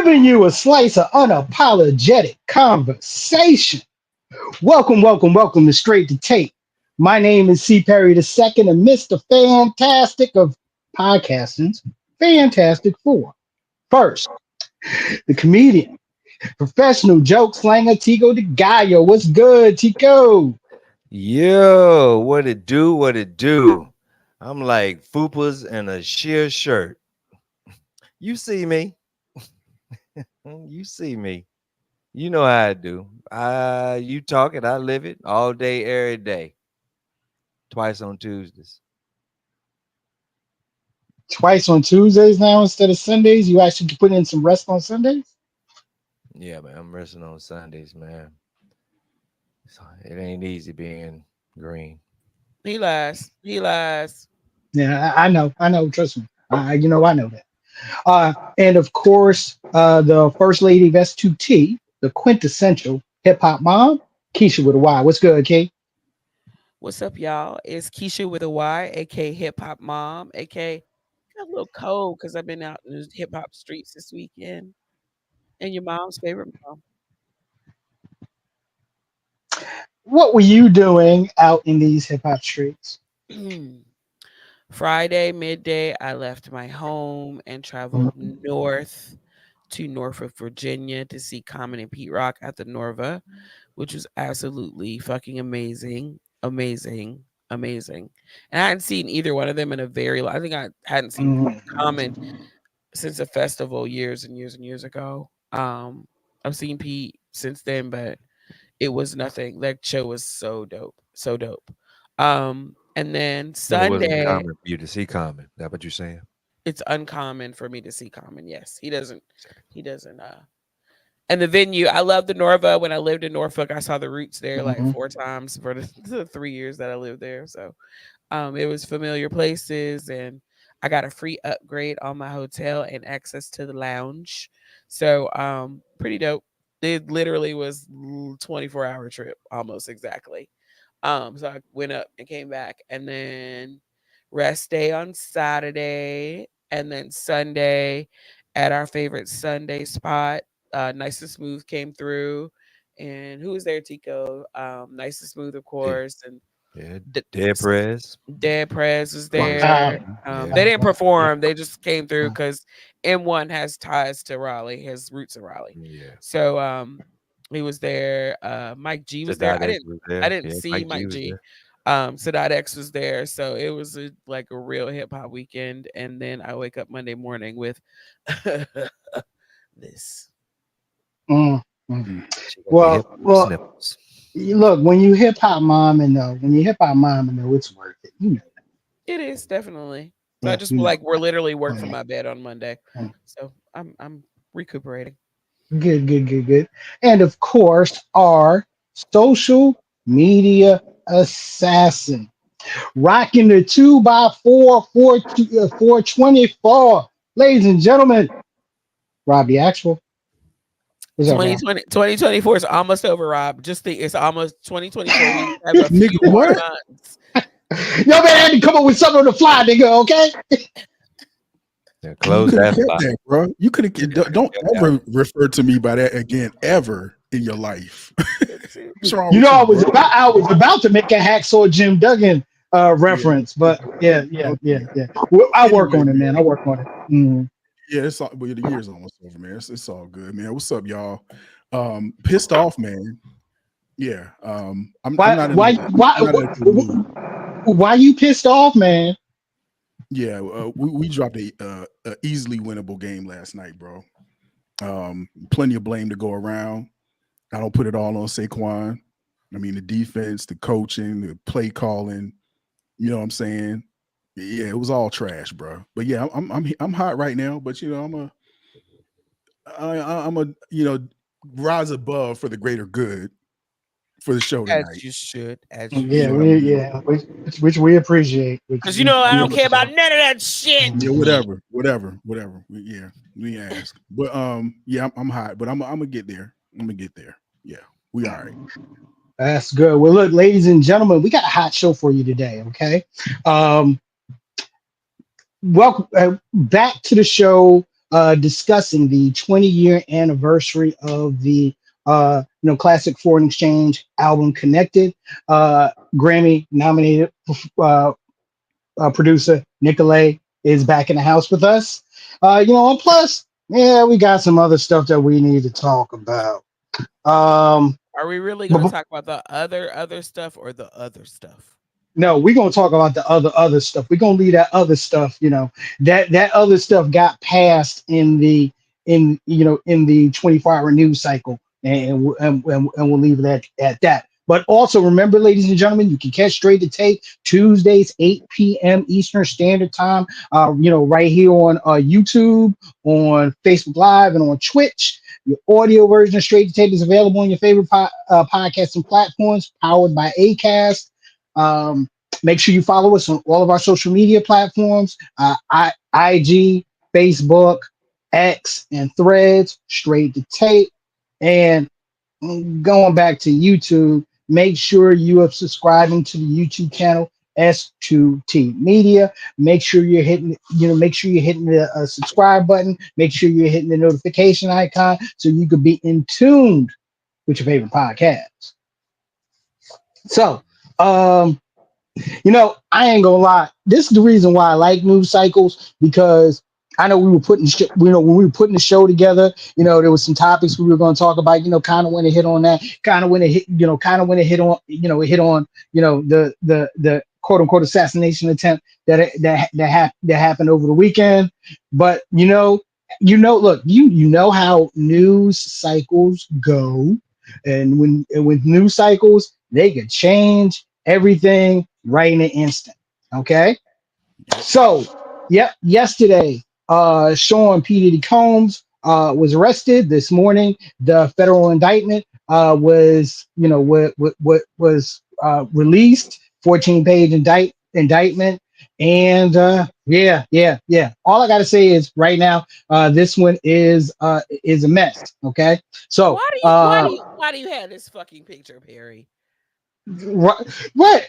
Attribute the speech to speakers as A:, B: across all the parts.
A: giving you a slice of unapologetic conversation. Welcome to Straight to Tape. My name is C. Perry II and Mr. Fantastic of Podcasting's Fantastic Four. First, the comedian, professional joke slanger, Tico de Gallo. What's good, Tico?
B: Yo, what it do? What it do? I'm like Fupas in a sheer shirt. You see me. You see me. You know how I do. You talk it, I live it all day, every day. Twice on Tuesdays.
A: Twice on Tuesdays now instead of Sundays. You actually put in some rest on Sundays?
B: Yeah, man. I'm resting on Sundays, man. It ain't easy being green.
C: He lies. He lies.
A: Yeah, I know. Trust me. I know that. And of course, the First Lady of S2T, the quintessential hip hop mom, Keisha with a Y. What's good, Key?
C: What's up, y'all? It's Keisha with a Y, aka Hip Hop Mom, aka got a little cold because I've been out in the hip hop streets this weekend. And your mom's favorite mom.
A: What were you doing out in these hip hop streets?
C: Friday midday, I left my home and traveled north to Norfolk, Virginia to see Common and Pete Rock at the Norva, which was absolutely fucking amazing. Amazing. And I hadn't seen either one of them in a I think I hadn't seen Common since a festival years and years and years ago. I've seen Pete since then, but it was nothing. That show was so dope. So dope. And then
B: But it wasn't
C: Sunday,
B: common for you to see common. That what you're saying?
C: it's uncommon for me to see Common. Yes, he doesn't. And the venue, I love the Norva. When I lived in Norfolk, I saw the Roots there like 4 times for the 3 years that I lived there. So, it was familiar places, and I got a free upgrade on my hotel and access to the lounge. So, pretty dope. It literally was 24-hour trip, almost exactly. So I went up and came back, and then rest day on Saturday, and then Sunday at our favorite Sunday spot. Nice and Smooth came through, and who was there? Tico, Nice and Smooth, of
B: Yeah,
C: course, and
B: yeah. Dead press.
C: Dead Prez was
A: Wow.
C: there. They didn't perform; they just came through because M1 has ties to Raleigh, has roots in Raleigh.
B: Yeah.
C: So he was there. Mike G was there.
B: Sadat X was
C: I
B: there.
C: didn't
B: Yeah,
C: see
B: Mike G
C: Mike
B: was
C: G.
B: there.
C: Sadat X was there. So it was like a real hip hop weekend. And then I wake up Monday morning with this.
A: Mm.
B: She got the
A: Well,
B: sniffles.
A: look, when you hip hop mom and it's worth it. You know.
C: It is definitely. So I
A: Yeah,
C: just
A: you
C: feel
A: know.
C: like we're literally work from my bed on Monday.
A: Mm.
C: So I'm recuperating.
A: Good. And of course, our social media assassin, rocking the 2x4 424. Ladies and gentlemen, Robbie Actual. What's up, Rob?
C: 2024 is almost over, Rob. Just think it's almost 2024. We have a
D: Nigga,
C: few more
D: what?
C: months.
A: Yo, man, I had to come up with something on the fly, nigga, okay?
B: Yeah,
D: You
B: close
D: could have
B: that
D: kept
B: spot.
D: that, bro. You could have. Don't ever refer to me by that again, ever in your life. What's wrong
A: You
D: with
A: know,
D: you, bro?
A: I was about to make a Hacksaw Jim Duggan reference, but yeah. Well, I work
D: Anyway,
A: on it, man. I work on it. Mhm.
D: Yeah, it's all, well, the year's almost over, man. It's all good, man. What's up, y'all? Pissed off, man. Yeah. I'm
A: Why,
D: not in
A: why, why,
D: not in a good mood.
A: why you pissed off, man?
D: Yeah, we dropped a easily winnable game last night, bro. Plenty of blame to go around. I don't put it all on Saquon. I mean, the defense, the coaching, the play calling. You know what I'm saying? Yeah, it was all trash, bro. But yeah, I'm hot right now. But you know, I'm a rise above for the greater good for the show
C: As
D: tonight.
C: you should. As you
D: You
A: Yeah,
D: know
C: should.
D: what I mean?
A: which we appreciate.
C: Because you know I
D: Yeah.
C: don't care about none of that shit.
D: Yeah, whatever. Yeah, we ask. But yeah, I'm hot, but I'm gonna get there. I'm gonna get there. Yeah, we all right.
A: That's good. Well, look, ladies and gentlemen, we got a hot show for you today. Okay, welcome back to the show. discussing the 20-year anniversary of the classic foreign exchange album Connected. Grammy nominated uh, producer Nicolay is back in the house with us. And plus, yeah, we got some other stuff that we need to talk about.
C: Are we really
A: But
C: going to talk about the other stuff or the other stuff?
A: no, we're gonna talk about the other stuff. We're gonna leave that other stuff. That other stuff got passed in the 24-hour news cycle, and we'll leave it at that. But also remember, ladies and gentlemen, you can catch Straight to Tape Tuesdays 8 p.m. Eastern Standard Time. Right here on YouTube, on Facebook Live, and on Twitch. Your audio version of Straight to Tape is available on your favorite podcasting platforms, powered by Acast. Um, Make sure you follow us on all of our social media platforms, IG, Facebook, X, and Threads, Straight to Tape. And going back to YouTube, make sure you are subscribing to the YouTube channel S2T Media. Make sure you're hitting the subscribe button. Make sure you're hitting the notification icon so you can be in tune with your favorite podcasts. So, I ain't gonna lie. This is the reason why I like news cycles, because I know when we were putting the show together, there was some topics we were going to talk about. Kind of want to hit on that. Kind of want to hit. Kind of want to hit on. Hit on. The quote unquote assassination attempt that happened over the weekend. But look, you know how news cycles go, and with news cycles, they could change everything right in an instant. Okay. So, yep, yesterday, Sean P. Diddy Combs was arrested. This morning, the federal indictment was released, 14-page indictment. And yeah. All I gotta say is right now, this one is a mess. Okay. So
C: Why do you have this fucking picture, Perry?
A: what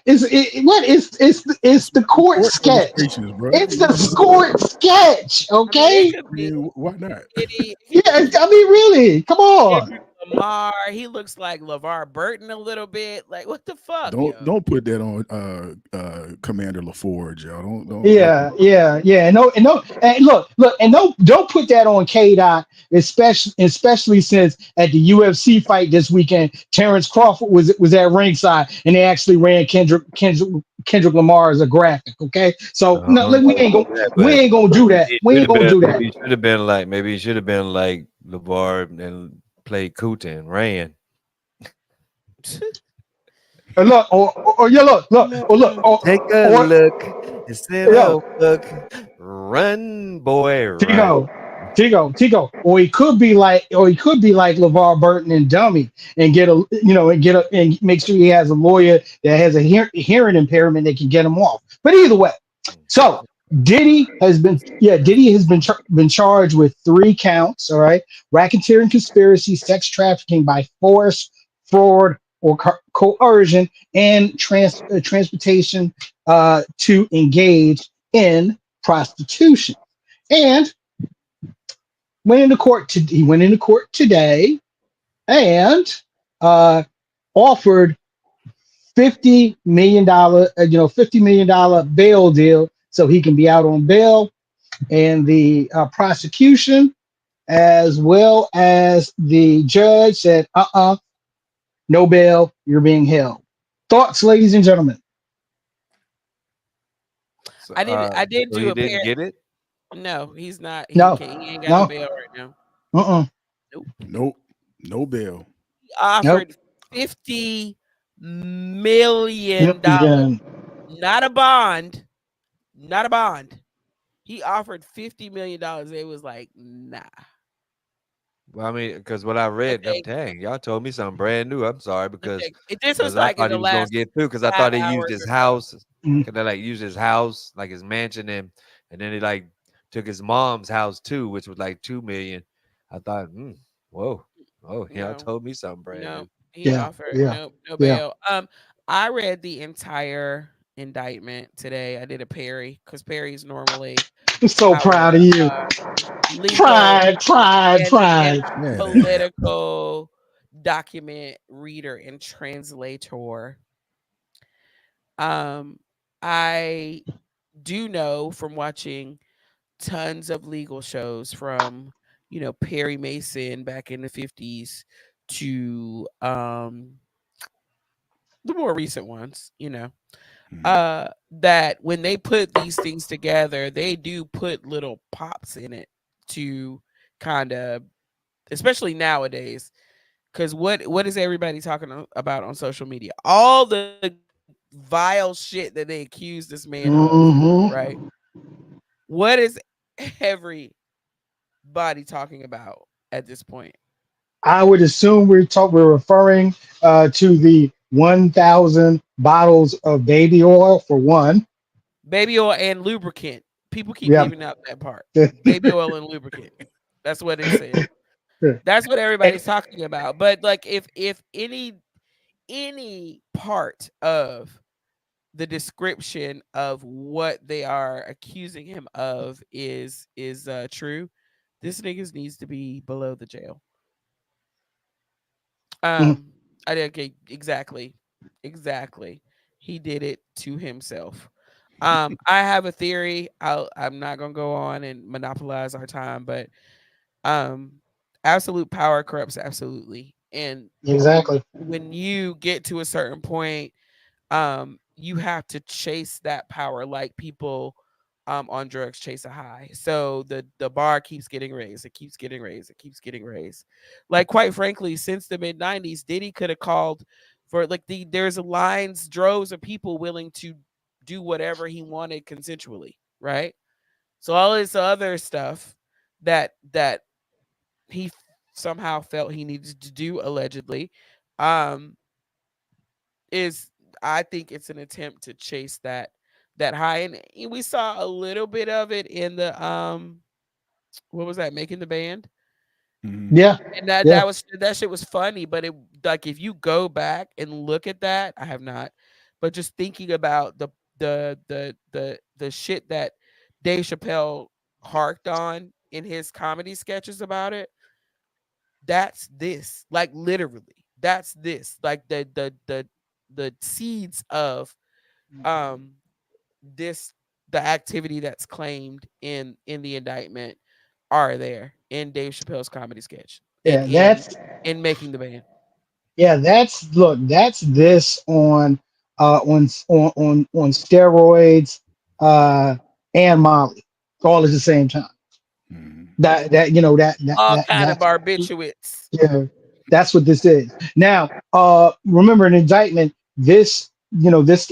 A: is it? What is it's the court sketch?
D: Illustrations, bro.
A: It's the court sketch, okay?
C: It could be
D: Why not?
C: Diddy,
A: Yeah, I mean, really, come on.
C: Kendrick Lamar. He looks like LeVar Burton a little bit. Like, what the fuck, yo?
D: Don't put that on Commander LaForge, y'all. Don't.
A: Yeah. No, and look, and don't put that on K Dot, especially since at the UFC fight this weekend, Terrence Crawford was at ringside, and they actually ran Kendrick Lamar as a graphic. Okay, so no, we ain't gonna do that. We ain't gonna do that.
B: Maybe he should have been like LeVar and played Kuta and ran.
A: Look, look.
B: Take a look. Look. Run, boy, run.
A: Tico. Or he could be like LeVar Burton and Dummy, and and make sure he has a lawyer that has a hearing impairment that can get him off. But either way, so Diddy has been charged with 3 counts. All right, racketeering, conspiracy, sex trafficking by force, fraud, or coercion, and transportation to engage in prostitution. And he went into court today and offered $50 million bail deal so he can be out on bail. And the prosecution, as well as the judge, said, no bail, you're being held. Thoughts, ladies and gentlemen?
B: So,
C: I did
B: so
C: do
B: he
C: a
B: didn't get it.
C: No, he's not. He
A: No.
C: ain't got no bail right now.
D: Nope. No bail.
C: He offered $50 million, not a bond. He offered $50 million. It was like, nah.
B: Well, I mean, because what I read, dang, y'all told me something brand new. I'm sorry because
C: This was
B: I
C: like in
B: thought he
C: the
B: was gonna
C: last
B: get through because I
C: 5
B: thought he used
C: hours
B: his
C: or so.
B: house. Could they like use his house, like his mansion, and then he like took his mom's house too, which was like 2 million. I thought, whoa, y'all told me something brand new.
C: He offered no bail. I read the entire indictment today. I did a Perry because Perry's normally
A: I'm so proud of
C: our
A: you.
C: legal
A: Pride, pride,
C: and
A: pride.
D: Man, man.
C: political document reader and translator. Um, I do know from watching tons of legal shows from, Perry Mason back in the 50s to the more recent ones,
D: Mhm.
C: that when they put these things together, they do put little pops in it to kind of, especially nowadays, because what is everybody talking about on social media? All the vile shit that they accuse this man of,
A: Hmm.
C: right? What is everybody talking about at this point?
A: I would assume we're referring to the 1,000 bottles of baby oil for one.
C: Baby oil and lubricant. People keep
A: Yeah.
C: leaving out that part. Baby oil and lubricant. That's what it said.
A: And-
C: That's what everybody's talking about. But like if any part of the description of what they are accusing him of is true, this niggas needs to be below the jail.
A: mm,
C: Um, I did okay, exactly. He did it to himself. I have a theory. I'm not gonna go on and monopolize our time, but um, absolute power corrupts absolutely. And
A: exactly.
C: when you get to a certain point, you have to chase that power like people on drugs chase a high. So the bar keeps getting raised, it keeps getting raised, it keeps getting raised. Like quite frankly, since the mid 90s, Diddy could have called for like there's lines, droves of people willing to do whatever he wanted consensually, right? So all this other stuff that he somehow felt he needed to do allegedly, um, is I think it's an attempt to chase that high, and we saw a little bit of it in the what was that, making the band,
D: Mhm.
A: Yeah.
C: and that
A: Yeah.
C: that was that shit was funny, but it like if you go back and look at that, I have not, but just thinking about the shit that Dave Chappelle harked on in his comedy sketches about it, that's this, like literally that's this, like the seeds of um this the activity that's claimed in the indictment are there in Dave Chappelle's comedy sketch and
A: Yeah.
C: in making the band.
A: That's this on steroids and Molly all at the same time.
D: Mhm.
A: That you know that that
C: All
A: that
C: kind of
A: that's
C: barbiturates.
A: yeah, that's what this is. Now, remember an indictment. This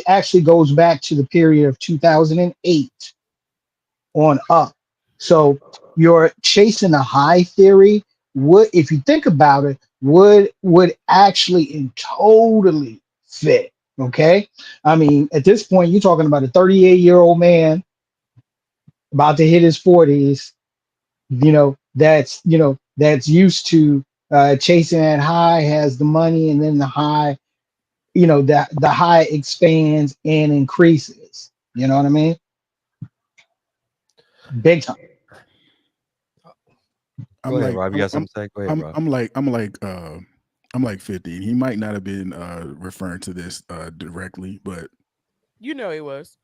A: actually goes back to the period of 2008 on up. So your chasing a high theory would, if you think about it, would actually and totally fit. Okay, I mean, at this point, you're talking about a 38-year-old man about to hit his 40s. That's used to chasing that high, has the money, and then the high, that the high expands and increases. You know what I mean? Big time.
B: Go
D: I'm
B: ahead,
D: like
B: Rob. You
D: I'm
B: got
D: I'm
B: something to say? Go ahead,
D: I'm
B: Rob.
D: I'm like I'm like I'm like 50. He might not have been referring to this directly, but
C: You know he was.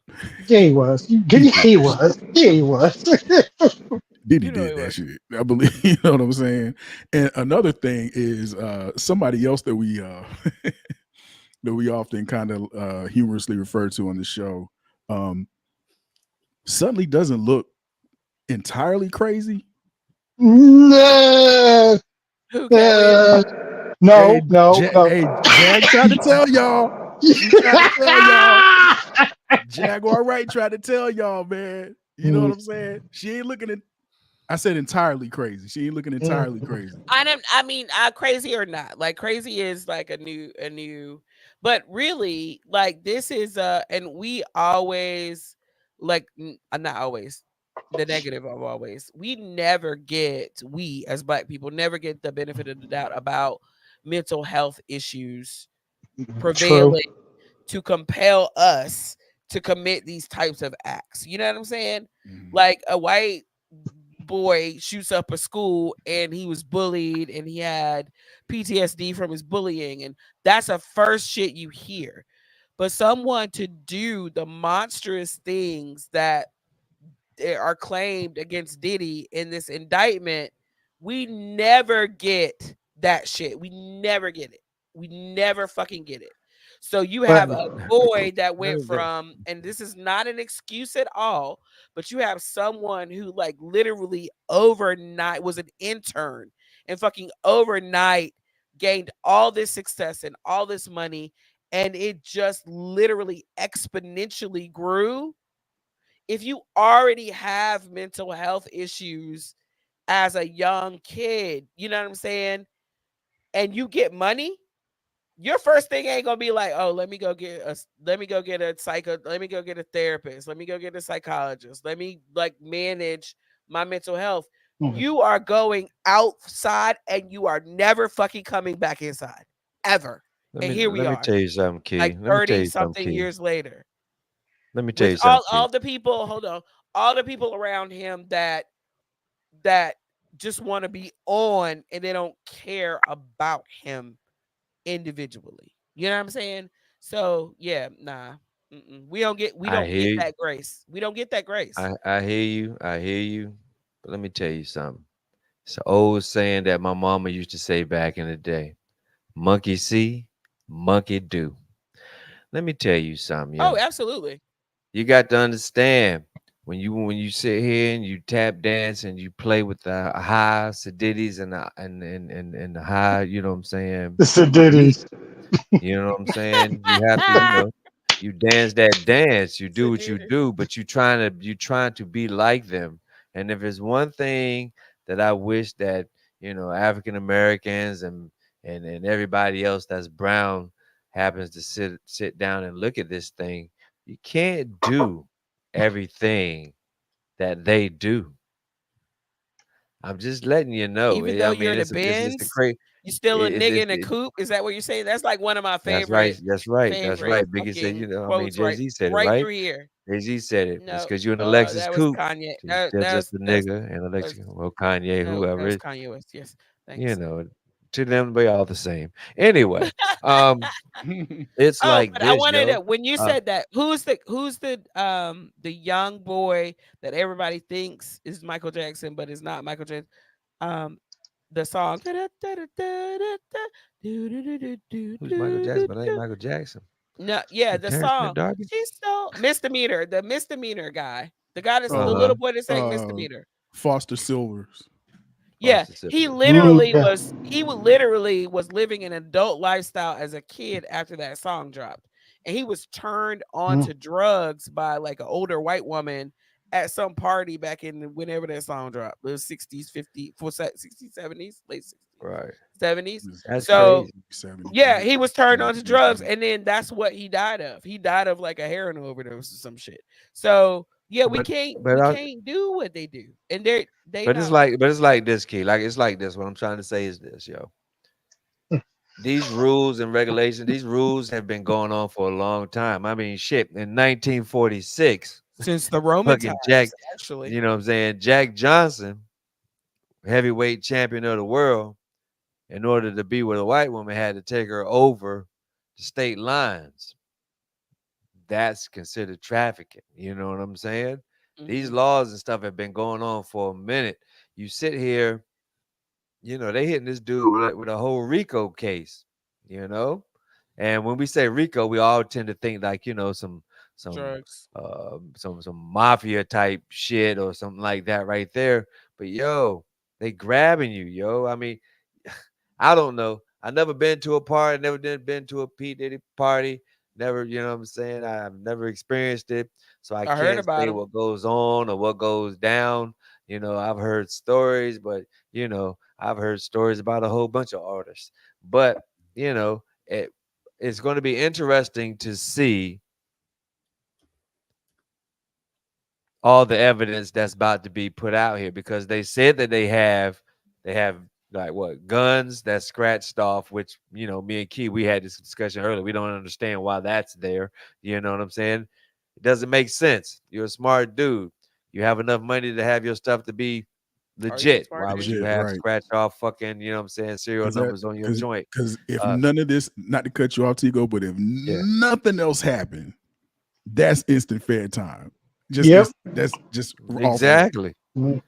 A: Yeah, he was.
D: he
A: Yeah,
D: did
A: he
D: that shit.
A: was. Yeah, he was.
D: Diddy
C: You know he
D: did that
C: was.
D: shit. I believe you know what I'm saying. And another thing is somebody else that we that we often kind of humorously refer to on the show um suddenly doesn't look entirely crazy.
A: No,
C: Who, Cat Williams?
A: no, no, no.
D: Hey, Jag tried to tell y'all. She tried to tell y'all. Jaguar Wright tried to tell y'all, man. You know what I'm saying? She ain't looking at. I said entirely crazy. She ain't looking entirely crazy.
C: I mean, crazy or not, like crazy is like a new, but really, like this is and we always like not always the negative of always. We as Black people never get the benefit of the doubt about mental health issues
A: True.
C: prevailing to compel us to commit these types of acts. You know what I'm saying?
D: Mhm.
C: Like a white boy shoots up a school and he was bullied and he had PTSD from his bullying, and that's a first shit you hear. But someone to do the monstrous things that are claimed against Diddy in this indictment, we never get that shit. We never get it. We never fucking get it. So you
A: But
C: have a boy that
B: Let
C: went
B: me go.
C: from, and this is not an excuse at all, but you have someone who like literally overnight was an intern and fucking overnight gained all this success and all this money, and it just literally exponentially grew. If you already have mental health issues as a young kid, you know what I'm saying? And you get money, your first thing ain't gonna be like, oh, let me go get a psycho, let me go get a therapist, let me go get a psychologist, let me like manage my mental health.
A: mhm.
C: You are going outside and you are never fucking coming back inside. Ever. And here we
B: Let me
C: are,
B: tell you something,
C: like
B: Key. Let me tell
C: 30
B: you something,
C: something
B: Key.
C: years later.
B: Let me tell
C: With
B: you something, Key.
C: all the people, hold on, all the people around him that just want to be on and they don't care about him individually. You know what I'm saying? So yeah, nah. We
B: I
C: don't
B: hear
C: get
B: you.
C: that grace. We don't get that grace.
B: I hear you. I hear you. But let me tell you something. It's an old saying that my mama used to say back in the day. Monkey see, monkey do. Let me tell you something,
C: Oh,
B: yo.
C: absolutely.
B: You got to understand when you sit here and you tap dance and you play with the high seditties and and the high, you know what I'm saying,
A: The
B: beat.
A: Sadiddies.
B: You know what I'm saying? You have to, you dance that dance, you do what you
C: Sadiddy.
B: do, but you trying to be like them. And if there's one thing that I wish that, African Americans and everybody else that's brown happens to sit down and look at this thing, you can't do everything that they do. I'm just letting you know.
C: Even though
B: I
C: you're
B: mean,
C: in a
B: it's a
C: Benz,
B: great.
C: you still a nigga in a
B: It,
C: coupe. Is that what you're saying? That's like one of my
B: That's right.
C: favorite
B: That's right. That's
C: favorite
B: right. Biggie said,
C: fucking
B: I mean,
C: quotes
B: Jay
C: right
B: Z said it,
C: right
B: right?
C: through here.
B: Jay Z said it. It's
C: No,
B: because you're in a Lexus
C: that was
B: coupe.
C: Kanye.
B: You're still just a
C: That's
B: nigga in a
C: was
B: Lexus. Well, Kanye,
C: no, that
B: whoever
C: was
B: it,
C: Kanye West. Yes,
B: you
C: thanks.
B: know, to them, they all the same. Anyway, um, it's
C: Oh,
B: like
C: but I
B: this,
C: wanted
B: yo.
C: to, when you
B: Uh,
C: said that, who's the young boy that everybody thinks is Michael Jackson, but is not Michael Jackson? Um, the song.
B: who's Michael Jackson? But it ain't Michael Jackson.
C: No, yeah,
B: Who,
C: the
B: Terrence
C: song.
B: McDarby?
C: She's so misdemeanor, the misdemeanor guy, the guy that's
B: Uh
C: the
D: Oh,
B: huh.
C: little boy that sang
D: uh,
C: misdemeanor.
D: Foster Silvers.
C: Yeah,
B: Foster
C: he
B: Sibley.
C: literally
A: Yeah.
C: was he would literally was living an adult lifestyle as a kid after that song dropped. And he was turned on
A: Mm.
C: to drugs by like an older white woman at some party back in whenever that song dropped. It was 60s, 50s, 60s, 70s, late 60s,
B: Right.
C: 70s.
B: That's
D: Yeah,
C: So
B: crazy.
D: 70,
C: yeah,
D: late
C: he was turned on
D: 70s,
C: to
D: early
C: drugs,
D: 70s.
C: and then that's what he died of. He died of like a heroin overdose or some shit. So yeah,
B: But
C: we
B: but I,
C: can't do what they do, and they
B: but
C: know.
B: it's like this, key. Like it's like this. What I'm trying to say is this, yo. These rules and regulations, these rules have been going on for a long time. I mean, shit, in 1946,
C: Since the Roman
B: fucking Jack,
C: times, actually.
B: you know what I'm saying? Jack Johnson, heavyweight champion of the world, in order to be with a white woman, had to take her over the state lines. That's considered trafficking. You know what I'm saying? These
C: Mhm.
B: laws and stuff have been going on for a minute. You sit here, they hitting this dude with a whole RICO case, you know? And when we say RICO, we all tend to think like, some
C: Drugs.
B: some mafia type shit or something like that right there. But yo, they grabbing you, yo. I mean, I don't know. I never been to a party, never did been to a P. Diddy party. Never, you know what I'm saying? I've never experienced it. So I
C: I heard
B: can't
C: about
B: say
C: them.
B: what goes on or what goes down. I've heard stories, but I've heard stories about a whole bunch of artists. But, it it's going to be interesting to see all the evidence that's about to be put out here because they said that they have like what guns that scratched off, which me and Key we had this discussion earlier. We don't understand why that's there. You know what I'm saying? It doesn't make sense. You're a smart dude. You have enough money to have your stuff to be legit.
C: smart
B: Why would
C: dude?
B: you
D: Legit,
B: have
D: right.
B: scratch off fucking, you know what I'm saying, serial numbers on your joint?
D: Because if
B: Uh,
D: none of this, not to cut you off, Tigo, but if
B: Yeah.
D: nothing else happened, that's instant fair time.
A: Yep.
D: That's just
B: Exactly.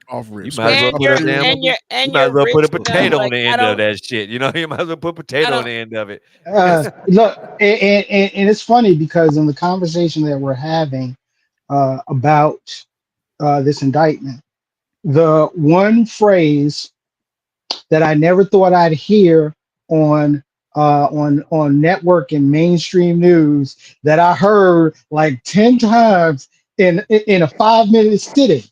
D: off rip.
B: You might as well
C: And
B: put a
C: you're
B: damn.
C: and you're
B: You
C: and
B: might as
C: you're
B: well put a
C: rich enough.
B: potato on
C: Like
B: the end of that shit. You know, you might as well put
C: I
B: potato on
C: don't.
B: the end of it. 'Cause
A: Look, and it's funny because in the conversation that we're having about this indictment, the one phrase that I never thought I'd hear on on network and mainstream news that I heard like 10 times in a 5 minute sitting.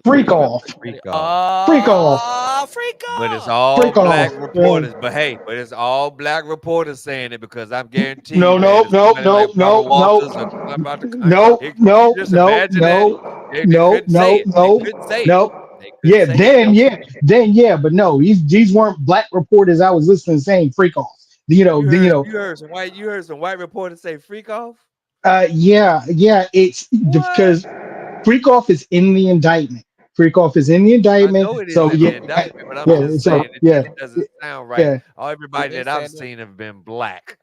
A: Freak
C: What about
A: off.
B: freak off.
A: Freak off.
C: Freak
B: But it's
C: off.
B: all
A: Freak
B: black
A: off.
B: reporters. But hey, but it's all black reporters saying it because I'm guaranteed,
A: No,
B: man,
A: no,
B: it's
A: no,
B: somebody
A: no,
B: like Barbara
A: no,
B: Walters or
A: no,
B: somebody about the
A: no,
B: country.
A: no,
B: Just
A: no,
B: imagine that. They
A: no,
B: couldn't say
A: no,
B: it. They
A: no,
B: couldn't say it.
A: no.
B: They couldn't
A: Yeah,
B: say it though.
A: but no, these weren't black reporters. I was listening saying freak off.
B: You heard some white reporters say freak off?
A: Yeah, it's
B: What?
A: because freak off is in the indictment. Freak off is in the
B: I
A: indictment.
B: know it is
A: So
B: in the
A: yeah,
B: indictment, but I'm
A: yeah,
B: just
A: so
B: saying it
A: yeah,
B: just doesn't sound right.
A: yeah,
B: Everybody
C: They
B: that I've
C: said it.
B: seen have been black.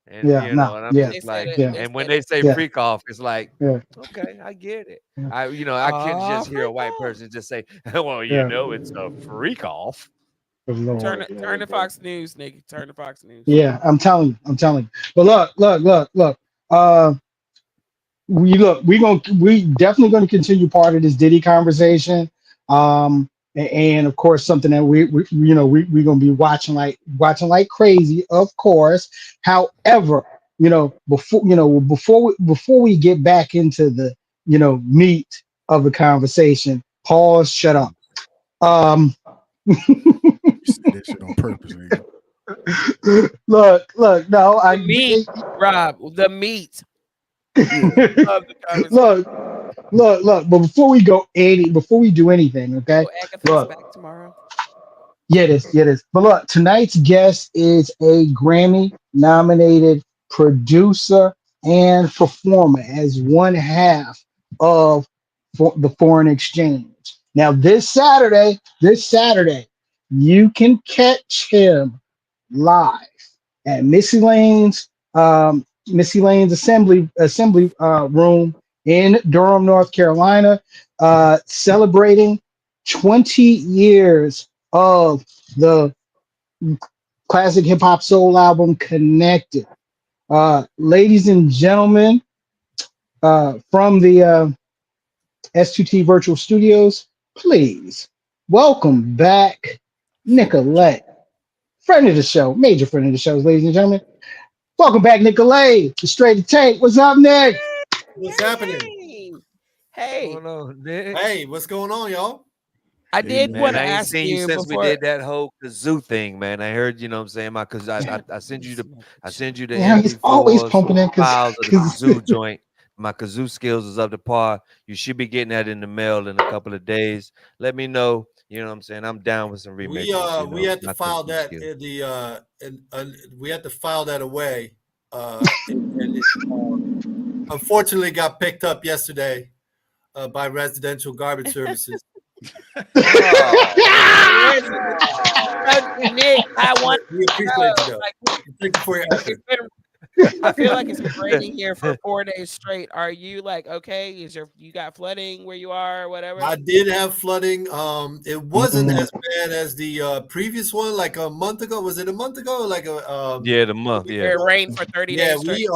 B: And
A: yeah, no,
B: and I'm
A: yeah,
C: They
B: just
C: said
B: like,
C: it.
A: yeah,
C: They
B: and when
C: said
B: they
C: it.
B: say
A: yeah,
B: freak off, it's like,
A: yeah,
B: okay, I get it.
A: yeah,
B: I couldn't just hear a
C: Freak
B: white
C: off.
B: person just say, well,
A: yeah.
B: it's a freak off.
A: Good
C: Turn
A: Lord.
C: it. Turn to Fox News, nigga. Turn to Fox News.
A: Yeah, I'm telling you. But look. We definitely gonna continue part of this Diddy conversation. And of course something that we gonna be watching like crazy, of course. However, before we get back into the meat of the conversation, pause, shut up. Um
D: You said that shit on purpose, nigga.
A: look, no,
C: The meat, Rob. The meat
D: Yeah.
C: of the conversation.
A: look, but before we do anything, okay?
C: So Agatha's
A: Look,
C: back tomorrow.
A: yeah, it is. But look, tonight's guest is a Grammy nominated producer and performer as one half of the Foreign Exchange. Now, this Saturday, you can catch him live at Missy Lane's assembly room in Durham, North Carolina, celebrating 20 years of the classic hip hop soul album Connected. Ladies and gentlemen, from the S2T Virtual Studios, please welcome back Nicolay, friend of the show, major friend of the show, ladies and gentlemen. Welcome back, Nicolay, to Straight to Tape. What's up, Nick?
E: What's happening?
C: Hey,
B: What's going on, Nick?
E: Hey, what's going on, y'all?
C: I
D: Hey,
C: did
B: Man,
C: want to
B: I ain't
C: ask
B: seen you
C: you
B: since we
C: before.
B: did that whole kazoo thing, man. I heard, what I'm saying, because I sent you the
A: Yeah, he's always
B: MP4s
A: pumping in
B: files of the
A: because
B: kazoo joint. My kazoo skills is up to par. You should be getting that in the mail in a couple of days. Let me know. You know what I'm saying? I'm down with some remixes.
E: We had to
B: My
E: file
B: kazoo
E: that
B: skills.
E: in the we had to file that away. And it unfortunately got picked up yesterday by residential garbage services.
B: Oh,
C: Nick, I want
E: We
C: to
E: appreciate you
C: know.
E: though.
C: Like,
E: Thank you for your
C: it's
E: effort.
C: been, I feel like it's been raining here for 4 days straight. Are you like okay? You got flooding where you are or whatever?
E: I did have flooding. It wasn't as bad as the previous one, like a month ago. Was it a month ago? Like
B: yeah, the month, yeah.
C: It rained for 30
E: Yeah,
C: days straight.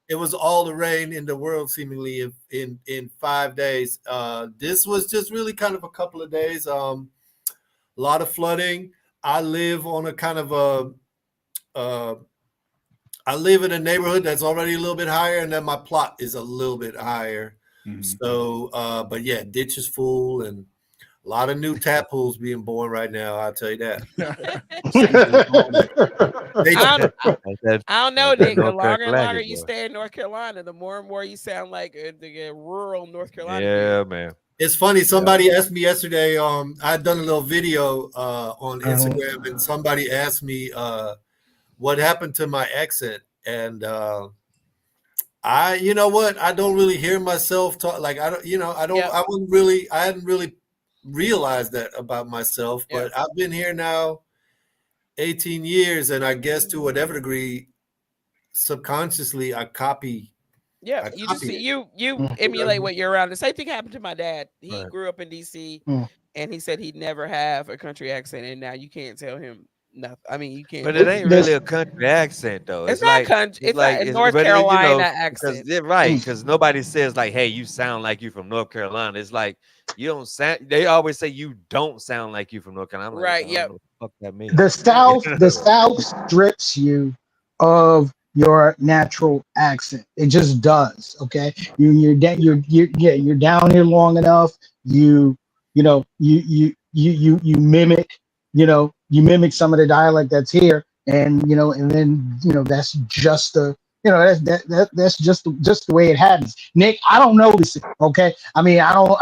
E: it was all the rain in the world seemingly in 5 days. This was just really kind of a couple of days. A lot of flooding. I live on a kind of I live in a neighborhood that's already a little bit higher, and then my plot is a little bit higher.
D: Mhm.
E: So, but yeah, ditch is full, and a lot of new tap pools being born right now. I'll tell you that.
C: I don't know,
B: Like that
C: Nick. The
B: North
C: longer and longer
B: Carolina
C: you
B: boy.
C: stay in North Carolina, the more and more you sound like the rural North Carolina.
B: Yeah, man.
E: It's funny. Somebody asked me yesterday. I'd done a little video on Instagram, and somebody asked me what happened to my accent, and You know what? I don't really hear myself talk. Like I don't,
C: Yep.
E: I hadn't really realized that about myself.
C: Yep.
E: But I've been here now 18 years, and I guess to whatever degree, subconsciously, I copy.
C: Yeah,
E: I
C: you just
E: copy it.
C: you
A: Mm,
C: emulate what you're around. The same thing happened to my dad. He
B: Right.
C: grew up in DC,
A: mm.
C: and he said he'd never have a country accent, and now you can't tell him nothing. I mean, you can't
B: But it
C: tell
B: ain't
C: him.
B: really
A: This,
B: a country accent though.
C: It's not country. It's not a North
B: But
C: Carolina
B: because
C: accent.
B: they're right,
A: mm.
B: because nobody says like, hey, you sound like you from North Carolina. It's like you don't sound. They always say you don't sound like you from North Carolina. I'm like,
C: Right.
B: I don't
C: Yep.
B: know what the fuck that
A: the
B: means.
C: Yep.
B: You
A: South, the
B: know?
A: South strips you of your natural accent. It just does. Okay, you're down here long enough. You mimic. You mimic some of the dialect that's here, and then that's just the that's just the way it happens. Nick, I don't notice it. Okay, I mean I don't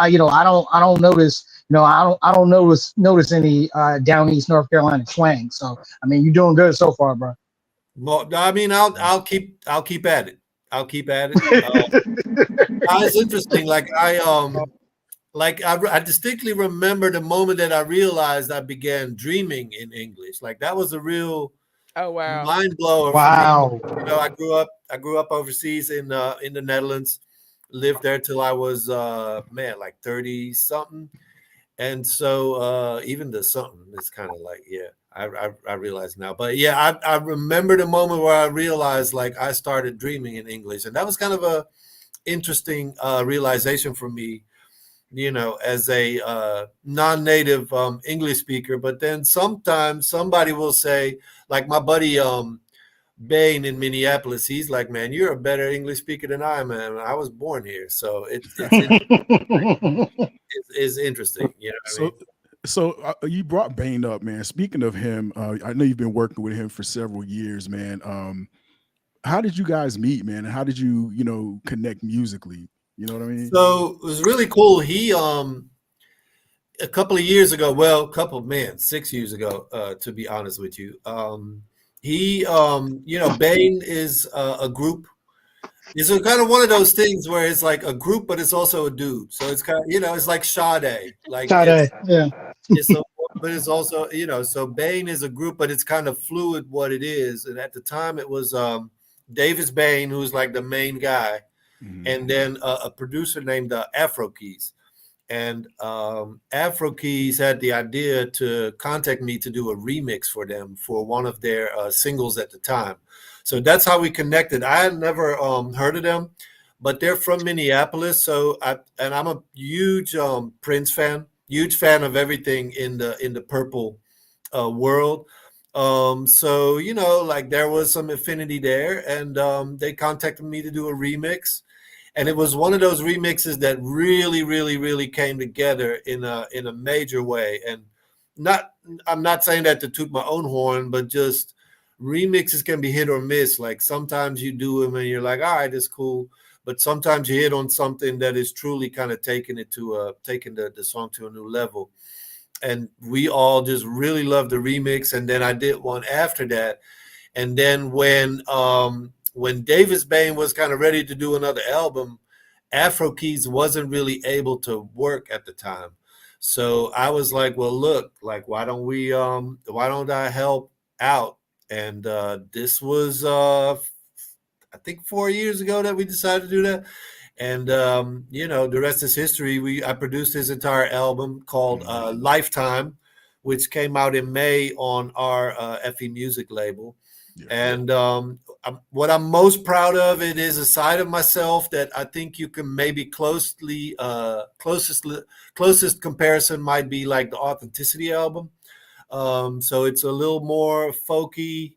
A: notice. I don't notice any down east North Carolina slang. So I mean, you're doing good so far, bro.
E: Well, I mean, I'll keep at it. I'll keep at it. It's interesting. I distinctly remember the moment that I realized I began dreaming in English. Like that was a real
C: Oh wow.
E: mind blower for me.
A: Wow.
E: I grew up overseas in the Netherlands, lived there till I was like 30 something. And so even the something is kind of like, yeah, I realize now. But yeah, I remember the moment where I realized like I started dreaming in English. And that was kind of a interesting realization for me, as a non-native English speaker. But then sometimes somebody will say, like my buddy Bain in Minneapolis, he's like, "Man, you're a better English speaker than I am, man. I was born here." So it's interesting. You know what I mean?
D: So you brought Bane up, man. Speaking of him, I know you've been working with him for several years, man. How did you guys meet, man? And how did you, connect musically? You know what I mean?
E: So it was really cool. He a couple of years ago, well, 6 years ago, to be honest with you, he Bane is a group. It's kind of one of those things where it's like a group, but it's also a dude. So it's kind of, it's like Sade. Like
A: Sade, yeah.
E: but it's also, so Bane is a group, but it's kind of fluid what it is. And at the time it was Davis Bane, who's like the main guy, and then a producer named Afro Keys. And Afro Keys had the idea to contact me to do a remix for them for one of their singles at the time. So that's how we connected. I had never heard of them, but they're from Minneapolis. So I'm a huge Prince fan, huge fan of everything in the purple world. So like there was some affinity there, and they contacted me to do a remix. And it was one of those remixes that really, really, really came together in a major way. And I'm not saying that to toot my own horn, but just remixes can be hit or miss. Like sometimes you do them and you're like, all right, it's cool. But sometimes you hit on something that is truly kind of taking the song to a new level. And we all just really loved the remix. And then I did one after that. And then when Davis Bane was kind of ready to do another album, Afro Keys wasn't really able to work at the time. So I was like, well, look, like why don't I help out? And this was I think 4 years ago that we decided to do that. And the rest is history. I produced his entire album called Lifetime, which came out in May on our FE Music label. Yeah. And what I'm most proud of, it is a side of myself that I think you can maybe closest comparison might be like the Authenticity album. So it's a little more folky,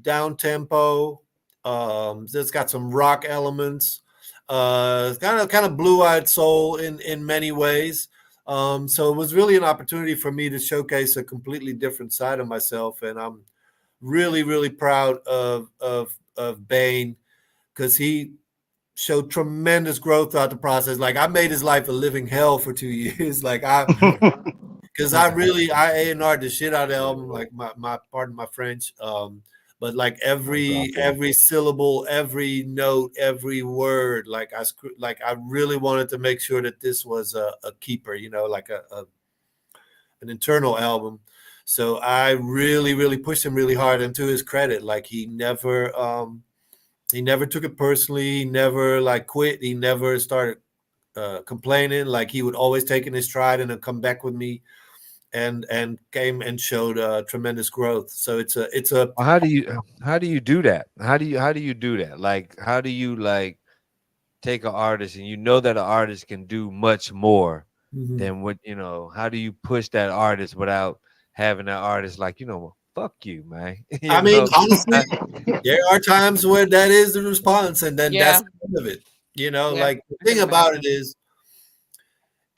E: down tempo. It's got some rock elements. Kind of blue-eyed soul in many ways. So it was really an opportunity for me to showcase a completely different side of myself, and I'm really, really proud of Bane because he showed tremendous growth throughout the process. Like I made his life a living hell for 2 years. Because I A&R'd the shit out of the album. Like my pardon my French. but like
B: Drop in.
E: every syllable, every note, every word, like I really wanted to make sure that this was a keeper, like an internal album. So I really, really pushed him really hard. And to his credit, like he never took it personally. He never like quit. He never started complaining. Like he would always take in his stride and then come back with me, and came and showed tremendous growth. So it's a
B: Well, how do you do that? How do you do that? Like how do you like take an artist and you know that an artist can do much more
E: Mhm.
B: than what how do you push that artist without having that artist like, fuck you, man.
E: I mean, honestly, there are times where that is the response, and then that's
C: Yeah.
E: the end of it.
C: Yeah.
E: Like the
C: I
E: thing
C: can
E: about it
C: imagine.
E: is,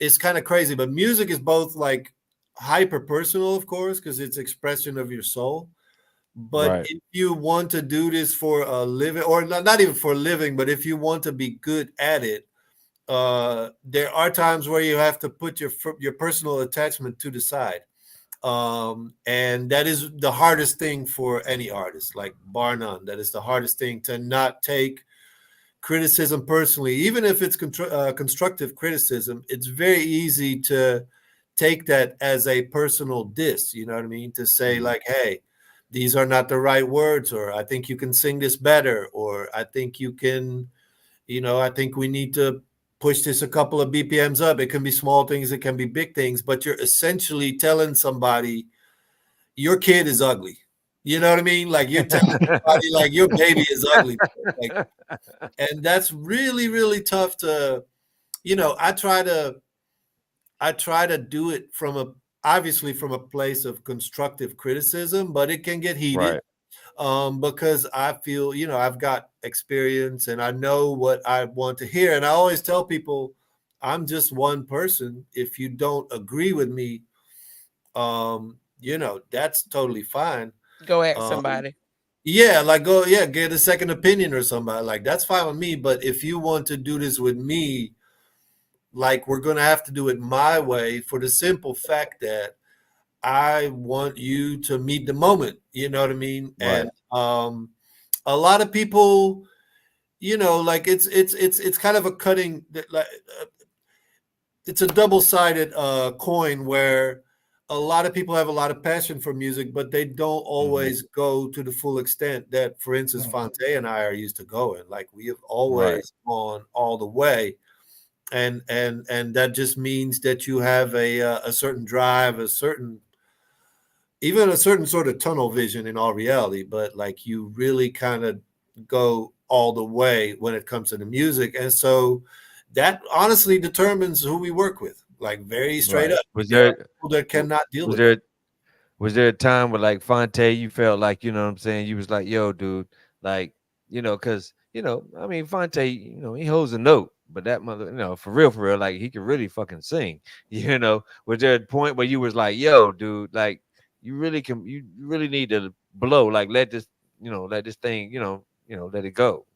E: it's kind of crazy, but music is both like hyper personal, of course, because it's expression of your soul. But
B: Right.
E: if you want to do this for a living, or not even for a living, but if you want to be good at it, there are times where you have to put your personal attachment to the side. And that is the hardest thing for any artist, like bar none. That is the hardest thing, to not take criticism personally, even if it's constructive criticism. It's very easy to take that as a personal diss. You know what I mean? To say
B: Mhm.
E: like, "Hey, these are not the right words," or "I think you can sing this better," or "I think you can," I think we need to push this a couple of BPMs up. It can be small things, it can be big things, but you're essentially telling somebody your kid is ugly. You know what I mean? Like you're telling somebody like your baby is ugly. Like, and that's really, really tough to, I try to do it from obviously from a place of constructive criticism, but it can get heated,
B: Right.
E: because I feel, I've got experience and I know what I want to hear. And I always tell people, I'm just one person. If you don't agree with me, that's totally fine.
C: Go ask
E: Um,
C: somebody.
E: yeah, like go, yeah, get a second opinion or somebody. Like that's fine with me. But if you want to do this with me, like we're gonna have to do it my way, for the simple fact that I want you to meet the moment. You know what I mean?
B: Right.
E: And a lot of people, like it's kind of a cutting, like it's a double-sided coin, where a lot of people have a lot of passion for music, but they don't
B: Mhm.
E: always go to the full extent that, for instance, Fonte and I are used to going. Like we have
B: Right.
E: always gone all the way, and that just means that you have a certain drive, even a certain sort of tunnel vision in all reality. But like you really kind of go all the way when it comes to the music, and so that honestly determines who we work with. Like very straight
B: Right.
E: up,
B: Was
E: there are
B: there
E: people that
B: w-
E: cannot deal
B: was
E: with that.
B: there Was there a time where like Fonte, you felt like, what I'm saying, you was like, yo, dude, like, because, I mean, Fonte, he holds a note, but that mother, for real, like he could really fucking sing, Was there a point where you was like, yo, dude, like you really need to blow, like let this thing, let it go,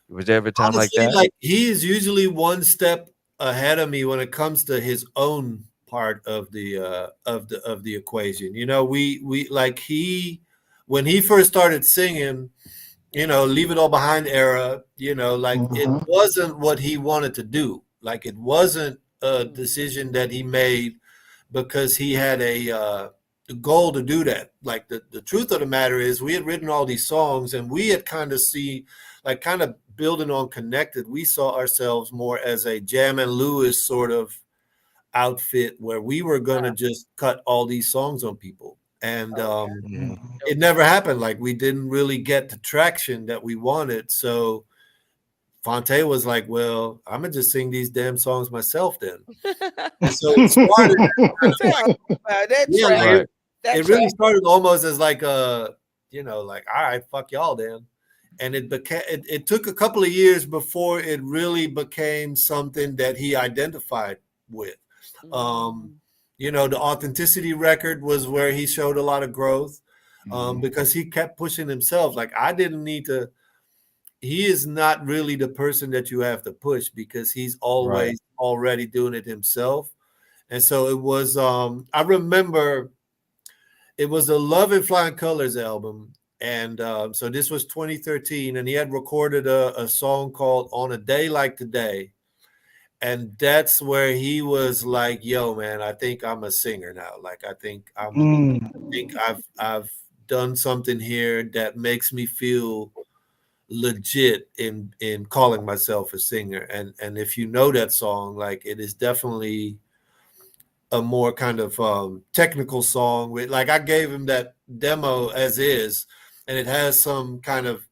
B: Was there ever a time like
E: Honestly,
B: that?
E: like he is usually one step ahead of me when it comes to his own part of the equation. We like he when he first started singing, Leave It All Behind era, like it
A: Mhm.
E: wasn't what he wanted to do. Like it wasn't a
C: Mm.
E: decision that he made because he had a goal to do that. Like the truth of the matter is, we had written all these songs, and we had kind of building on Connected. We saw ourselves more as a Jam and Lewis sort of outfit, where we were gonna just cut all these songs on people, and
C: Okay.
B: Mhm.
A: Mhm.
E: it never happened. Like we didn't really get the traction that we wanted. So Fonte was like, "Well, I'm gonna just sing these damn songs myself then." And so it started kind of
C: Tell
E: like,
C: about that
E: yeah, like
C: track.
B: Right.
C: That
E: it
C: track.
E: really started almost as like like, all right, fuck y'all then. And it took a couple of years before it really became something that he identified with. Um,
C: Mm.
E: the Authenticity record was where he showed a lot of growth,
A: Mhm.
E: because he kept pushing himself. Like I didn't need to. He is not really the person that you have to push, because he's
B: Right.
E: always already doing it himself. And so it was. I remember it was the Love and Flying Colors album. And so this was 2013, and he had recorded a song called "On a Day Like Today," and that's where he was like, "Yo, man, I think I'm a singer now. Like, I think I've done something here that makes me feel legit in calling myself a singer." And if you know that song, like, it is definitely a more kind of technical song with, like, I gave him that demo as is, and it has some kind of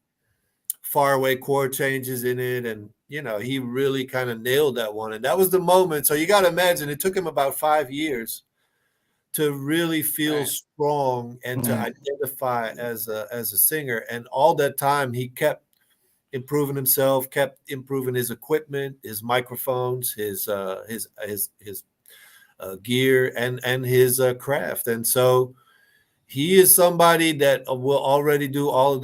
E: faraway chord changes in it, and he really kind of nailed that one. And that was the moment. So you got to imagine it took him about 5 years to really feel strong and to identify as a singer. And all that time he kept improving himself, kept improving his equipment, his microphones, his gear, and his craft. And so he is somebody that will already do all of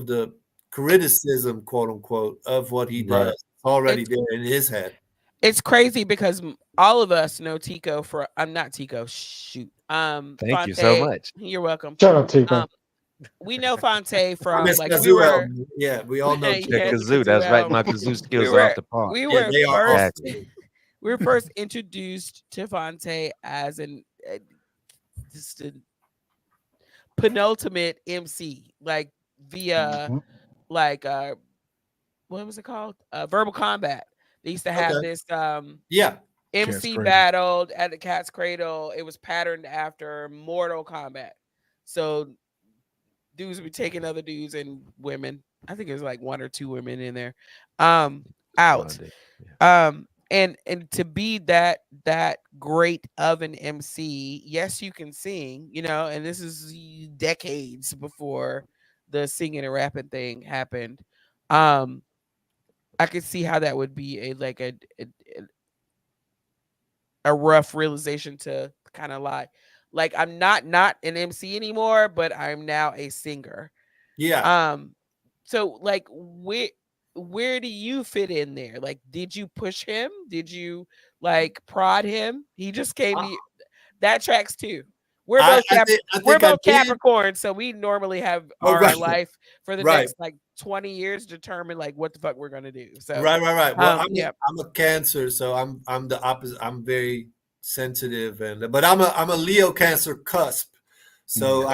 E: the criticism, quote unquote, of what he does. It's already there in his head.
C: It's crazy because all of us know Tico for I'm not Tico. Shoot.
B: Thank you so much.
C: You're welcome.
A: Shout out Tico.
C: We know Fonte from
E: Miss
C: like
E: Kazoo
C: we were.
E: album. Yeah, we all know.
B: Yeah, kazoo. That's right. My kazoo skills are off the par.
C: We
E: Yeah,
C: were
E: they are
C: first.
E: awesome.
C: We were first introduced to Fonte as just a penultimate MC, like via like what was it called? Verbal Combat. They used to have this
E: Yeah.
C: MC battled at the Cat's Cradle. It was patterned after Mortal Kombat. So dudes would be taking other dudes and women. I think it was like 1 or 2 women in there. Out. And to be that great of an MC, yes, you can sing, and this is decades before the singing and rapping thing happened. I could see how that would be a rough realization to kind of lie. Like, I'm not an MC anymore, but I'm now a singer.
E: Yeah.
C: So like where do you fit in there? Like, did you push him? Did you like prod him? He just came to you. That tracks too. We're both Capricorn, so we normally have our life for the next like 20 years determine like what the fuck we're gonna do. So
E: right. Well, I'm a Cancer, so I'm the opposite. I'm very sensitive, but I'm a Leo Cancer cusp. So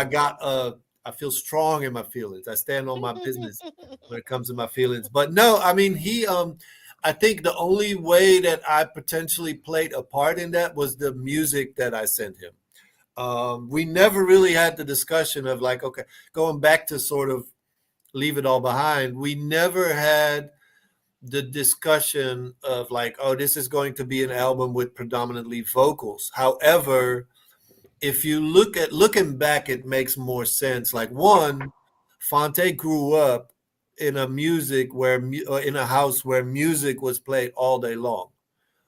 E: I feel strong in my feelings. I stand on my business when it comes to my feelings. But no, I mean, I think the only way that I potentially played a part in that was the music that I sent him. We never really had the discussion of like, okay, going back to sort of Leave It All Behind. We never had the discussion of like, oh, this is going to be an album with predominantly vocals. However, if you looking back, it makes more sense. Like, one, Fonte grew up in a house where music was played all day long,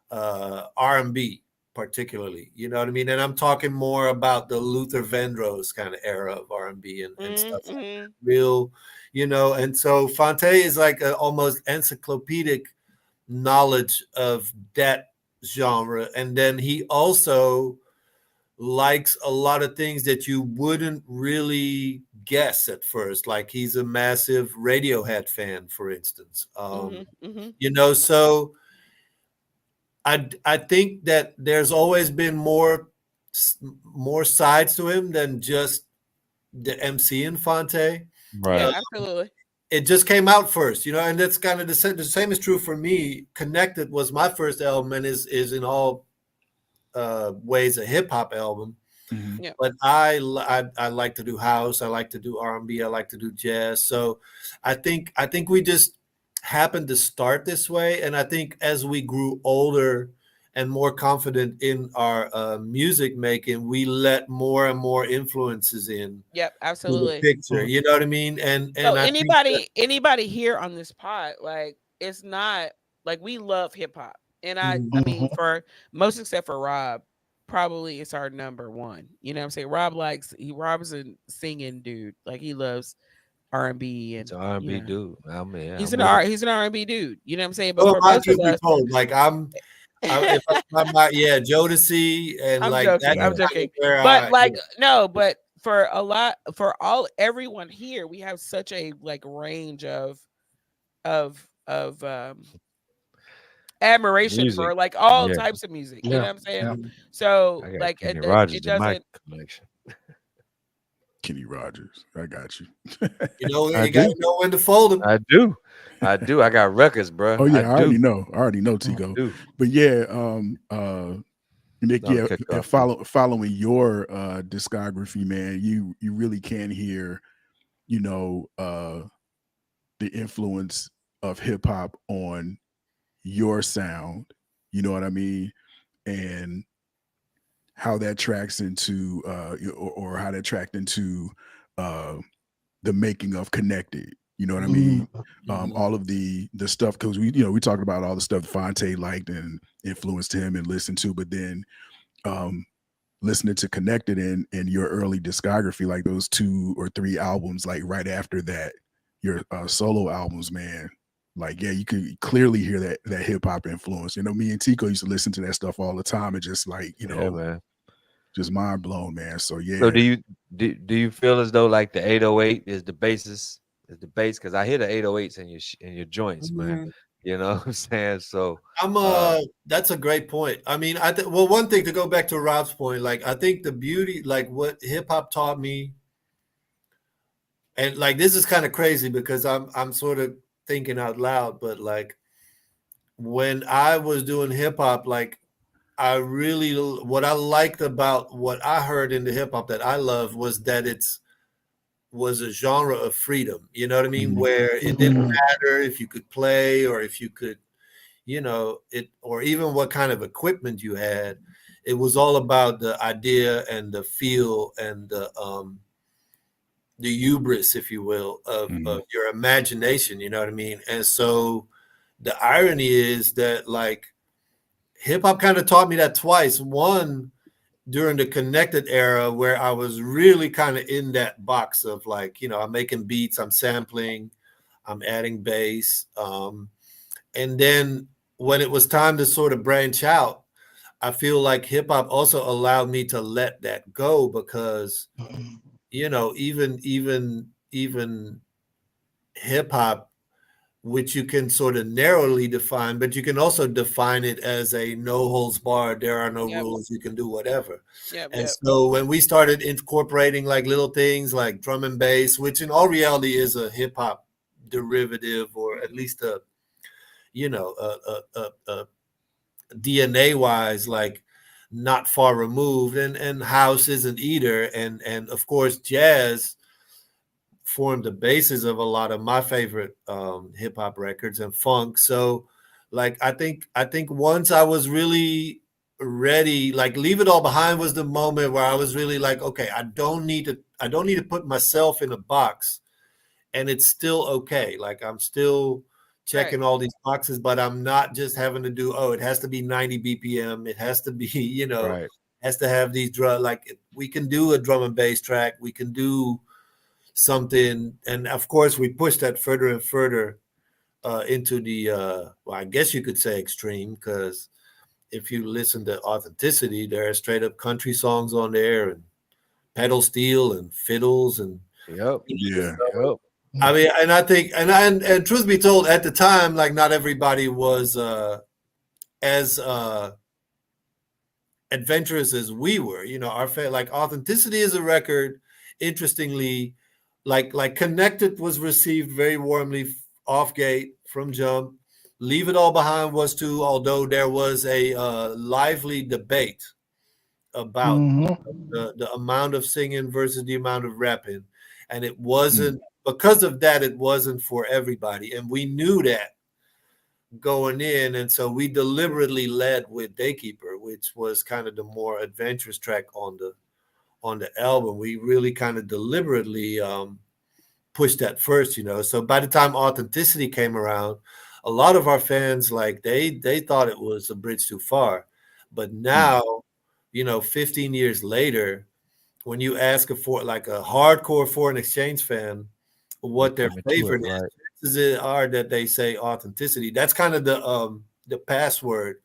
E: R&B particularly. You know what I mean? And I'm talking more about the Luther Vandross kind of era of R&B and stuff. Like real, And so Fonte is like an almost encyclopedic knowledge of that genre, and then he also likes a lot of things that you wouldn't really guess at first. Like, he's a massive Radiohead fan, for instance. So I think that there's always been more sides to him than just the MC in Fonte.
C: Right. Yeah, absolutely.
E: It just came out first, and that's kind of the same is true for me. Connected was my first album and is in all ways a hip hop album. Mm-hmm. Yeah. But I like to do house, I like to do R&B, I like to do jazz. So I think we just happened to start this way, and I think as we grew older and more confident in our music making, we let more and more influences in.
C: Yep, absolutely.
E: The picture, you know what I mean? And
C: so anybody here on this pod, like, it's not like we love hip hop. And I mean, for most except for Rob, probably it's our number one. You know what I'm saying? Rob's a singing dude. Like, he loves R&B and
B: R&B dude. I mean,
C: he's an R&B dude. You know what I'm saying? But for most of us,
E: like Jodeci and
C: I'm
E: like
C: joking.
E: that.
C: I'm joking. But for a lot, for everyone here, we have such a like range of admiration
B: Music.
C: for like all
B: Yeah.
C: types of music. You know
A: Yeah,
C: what I'm saying?
A: yeah.
C: So
B: I got
C: like
B: Kenny
C: it,
B: Rogers
C: it
B: in my
C: doesn't.
B: collection.
D: Kenny Rogers, I got you.
E: You know,
B: I
E: you got to
B: do.
E: know when to fold them.
B: I do. I do. I got records, bro.
D: Oh
B: I
D: yeah, I already
B: do.
D: know. I already know,
B: I
D: Tico.
B: do.
D: But yeah, Nick,
B: Don't
D: yeah,
B: kick off, man.
D: following your discography, man, you really can hear, you know, the influence of hip hop on your sound. You know what I mean? And how that tracks into or how that tracked into uh the making of Connected. You know what I mean? All of the stuff, because we talked about all the stuff Fonte liked and influenced him and listened to, but then listening to Connected in your early discography, like those 2 or 3 albums, like right after that, your solo albums, man. Like, yeah, you could clearly hear that hip hop influence. You know, me and Tico used to listen to that stuff all the time, and just like,
B: Yeah, man.
D: just mind blown, man. So yeah.
B: So do you feel as though like the 808 is the basis, is the bass? Because I hear the 808s in your joints, man. You know what I'm saying? So
E: That's a great point. I mean, well, one thing, to go back to Rob's point, like I think the beauty, like what hip hop taught me, and like this is kind of crazy because I'm sort of thinking out loud, but like when I was doing hip hop, like I really, what I liked about what I heard in the hip hop that I loved was that was a genre of freedom. You know what I mean? Where it didn't matter if you could play or if you could, or even what kind of equipment you had. It was all about the idea and the feel and the hubris, if you will, of your imagination. You know what I mean? And so the irony is that like hip hop kind of taught me that twice. One, during the Connected era, where I was really kind of in that box of like, I'm making beats, I'm sampling, I'm adding bass. And then when it was time to sort of branch out, I feel like hip hop also allowed me to let that go because, even hip hop, which you can sort of narrowly define, but you can also define it as a no holds barred, there are no rules, you can do whatever. And so when we started incorporating like little things like drum and bass, which in all reality is a hip hop derivative, or at least a DNA wise, like not far removed, and house isn't either. And of course, jazz formed the basis of a lot of my favorite hip hop records, and funk. So like I think once I was really ready, like Leave It All Behind was the moment where I was really like, okay, I don't need to put myself in a box, and it's still okay. Like I'm still checking all these boxes, but I'm not just having to do, it has to be 90 BPM. It has to be,
B: right.
E: has to have these like we can do a drum and bass track. We can do something. And of course we push that further and further into the, well, I guess you could say extreme, because if you listen to Authenticity, there are straight up country songs on there and pedal steel and fiddles and
B: Yep.
E: I mean, and I think, and truth be told, at the time, like not everybody was as adventurous as we were. Our like Authenticity is a record. Interestingly, like Connected was received very warmly off gate from jump. Leave It All Behind was too, although there was a lively debate about the amount of singing versus the amount of rapping, and it wasn't. Because of that, it wasn't for everybody. And we knew that going in. And so we deliberately led with Daykeeper, which was kind of the more adventurous track on the album. We really kind of deliberately pushed that first, So by the time Authenticity came around, a lot of our fans, like they thought it was a bridge too far. But now, 15 years later, when you ask for like a hardcore foreign exchange fan, what their favorite is are that they say Authenticity. That's kind of the password,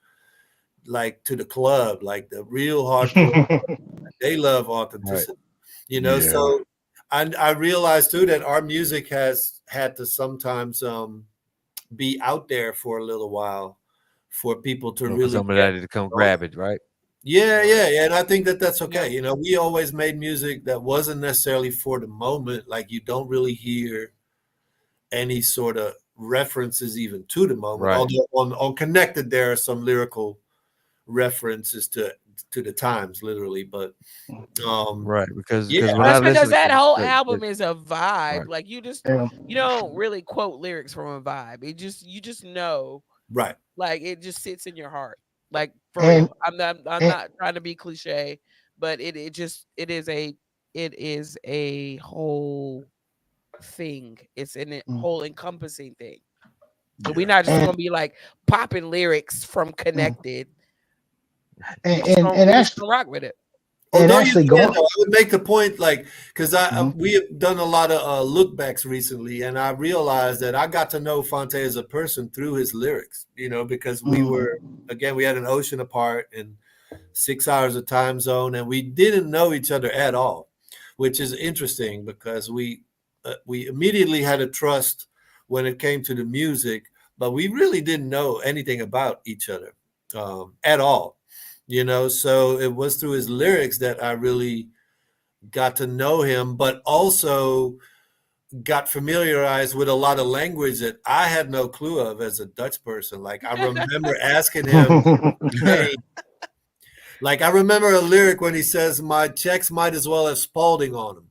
E: like to the club, like the real hardcore. They love Authenticity. You know,
D: Yeah.
E: so I realized too that our music has had to sometimes be out there for a little while for people to
B: For
E: really get
B: somebody to come
E: to know
B: grab
E: it.
B: it, right?
E: Yeah,
C: Right.
E: yeah, yeah. And I think that that's okay.
C: Yeah.
E: You know, we always made music that wasn't necessarily for the moment. Like you don't really hear any sort of references even to the moment.
B: Right.
E: Although on Connected there are some lyrical references to the times, literally. But um,
B: Right. Because
E: yeah,
B: when I
C: That's
B: listen
C: because
B: to
C: that whole
B: the
C: album is a vibe.
B: right.
C: Like you
A: Yeah.
C: don't really quote lyrics from a vibe. You just know,
E: right.
C: like it just sits in your heart. Like for
A: And,
C: real. I'm
A: and
C: not trying to be cliche, but it is a whole thing. It's a whole encompassing thing. We're
D: Yeah.
C: not just
A: and
C: gonna be like popping lyrics from Connected.
A: and
C: We just
A: actually
C: gonna rock with it.
E: Although you can,
A: going.
E: though, I would make the point, like, because
A: Mhm,
E: we have done a lot of look backs recently, and I realized that I got to know Fonte as a person through his lyrics. You know, because we
A: mhm,
E: were again we had an ocean apart and 6 hours of time zone, and we didn't know each other at all, which is interesting because we immediately had a trust when it came to the music, but we really didn't know anything about each other at all. You know, so it was through his lyrics that I really got to know him, but also got familiarized with a lot of language that I had no clue of as a Dutch person. Like I remember asking him, "Hey," like I remember a lyric when he says, "My checks might as well have Spalding on them,"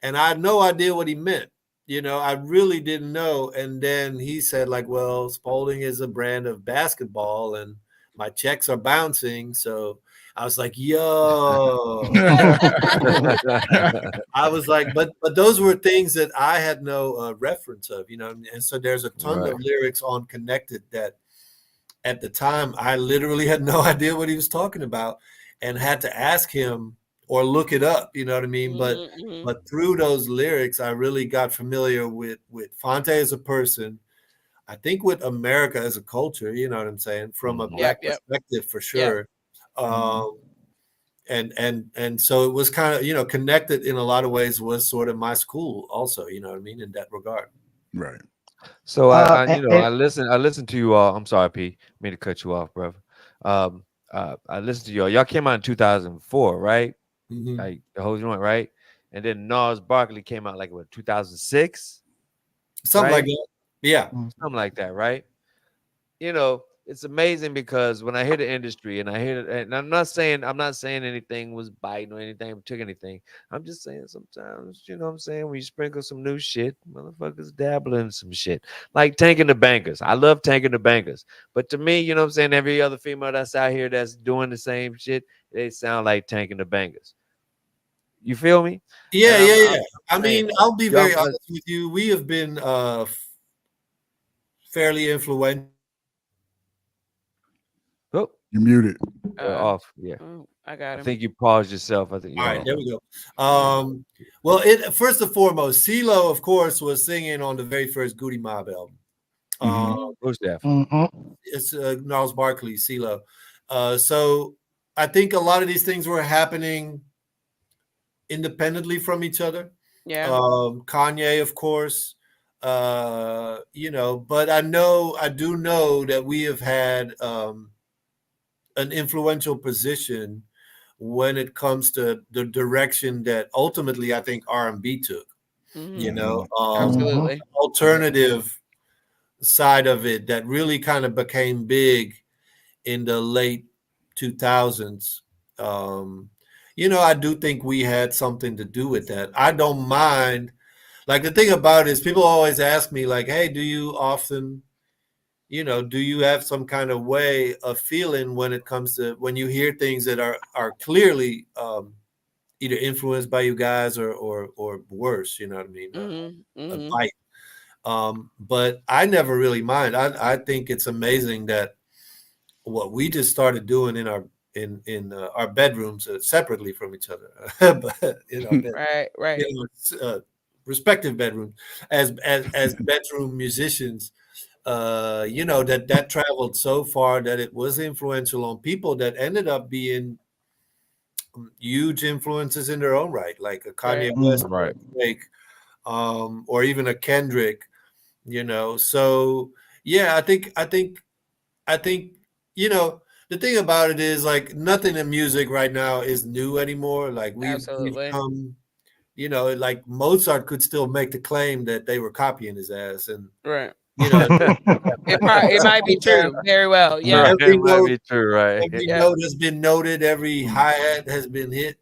E: and I had no idea what he meant. You know, I really didn't know. And then he said, like, "Well, Spalding is a brand of basketball, and my checks are bouncing." So I was like, "Yo." I was like, but those were things that I had no reference of, you know, and so there's a ton
B: Right.
E: of lyrics on Connected that at the time I literally had no idea what he was talking about and had to ask him or look it up, you know what I mean?
C: Mhm, mhm.
E: But through those lyrics, I really got familiar with Fonte as a person. I think with America as a culture, you know what I'm saying, from a
B: Mhm.
C: Yep,
E: black
C: yep,
E: perspective for
C: yep.
E: sure. And so it was kind of, you know, Connected in a lot of ways was sort of my school also, you know what I mean, in that regard.
D: Right.
B: So
A: and
B: I listen to you all. I'm sorry, P. I mean to cut you off, brother. Um, I listened to y'all. Y'all came out in 2004, right?
E: Hmm.
B: Like the whole joint, right? And then Nas Barkley came out like what 2006,
E: Something like
B: right?
E: that. Yeah.
B: Something like that, right? You know, it's amazing because when I hear the industry and I hear it, and I'm not saying anything was biting or anything, took anything. I'm just saying sometimes, you know what I'm saying, when you sprinkle some new shit, motherfuckers dabble in some shit. Like Tanking the Bangers. I love Tanking the Bangers. But to me, you know what I'm saying, every other female that's out here that's doing the same shit, they sound like Tanking the Bangers. You feel me?
E: Yeah,
B: And
E: yeah,
B: I'm
E: yeah. I
B: saying
E: mean, I'll be
B: y'all
E: very honest with you. We have been fairly influential.
B: oh,
D: You're muted.
B: off. Yeah.
C: I got
B: I
C: him.
B: think you paused yourself. I think
E: All
B: you're
E: right,
B: off.
E: there we go.
C: Yeah.
E: Well, it first and foremost, CeeLo, of course, was singing on the very first Goody Mob album.
D: Hmm.
C: Mhm.
B: Who's that?
E: It's Gnarls Barkley, CeeLo. So I think a lot of these things were happening independently from each other.
C: Yeah.
E: Kanye, of course, you know, but I do know that we have had an influential position when it comes to the direction that ultimately I think R&B took. You
C: Mhm.
E: know,
C: Absolutely.
E: alternative side of it that really kind of became big in the late 2000s. Um, you know, I do think we had something to do with that. I don't mind. Like the thing about it is, people always ask me, like, "Hey, do you often, you know, do you have some kind of way of feeling when it comes to when you hear things that are clearly either influenced by you guys or worse? You know what I mean?
C: Mhm.
E: A
C: Mhm.
E: bite. But I never really mind. I think it's amazing that what we just started doing in our bedrooms separately from each other, but in our bed,
C: Right, right.
E: in our respective bedrooms as bedroom musicians. You know that traveled so far that it was influential on people that ended up being huge influences in their own right, like a Kanye
C: Right.
E: West,
B: Right.
E: Drake, or even a Kendrick. So yeah, I think the thing about it is like nothing in music right now is new anymore. Like we've
C: Absolutely.
E: come, like Mozart could still make the claim that they were copying his ass, and
C: Right.
E: you know
C: It might be true. Very well. Yeah.
B: Right. It
E: every
B: might
E: note
B: be true, right?
E: every
C: Yeah.
E: note has been noted, every hi-hat has been hit,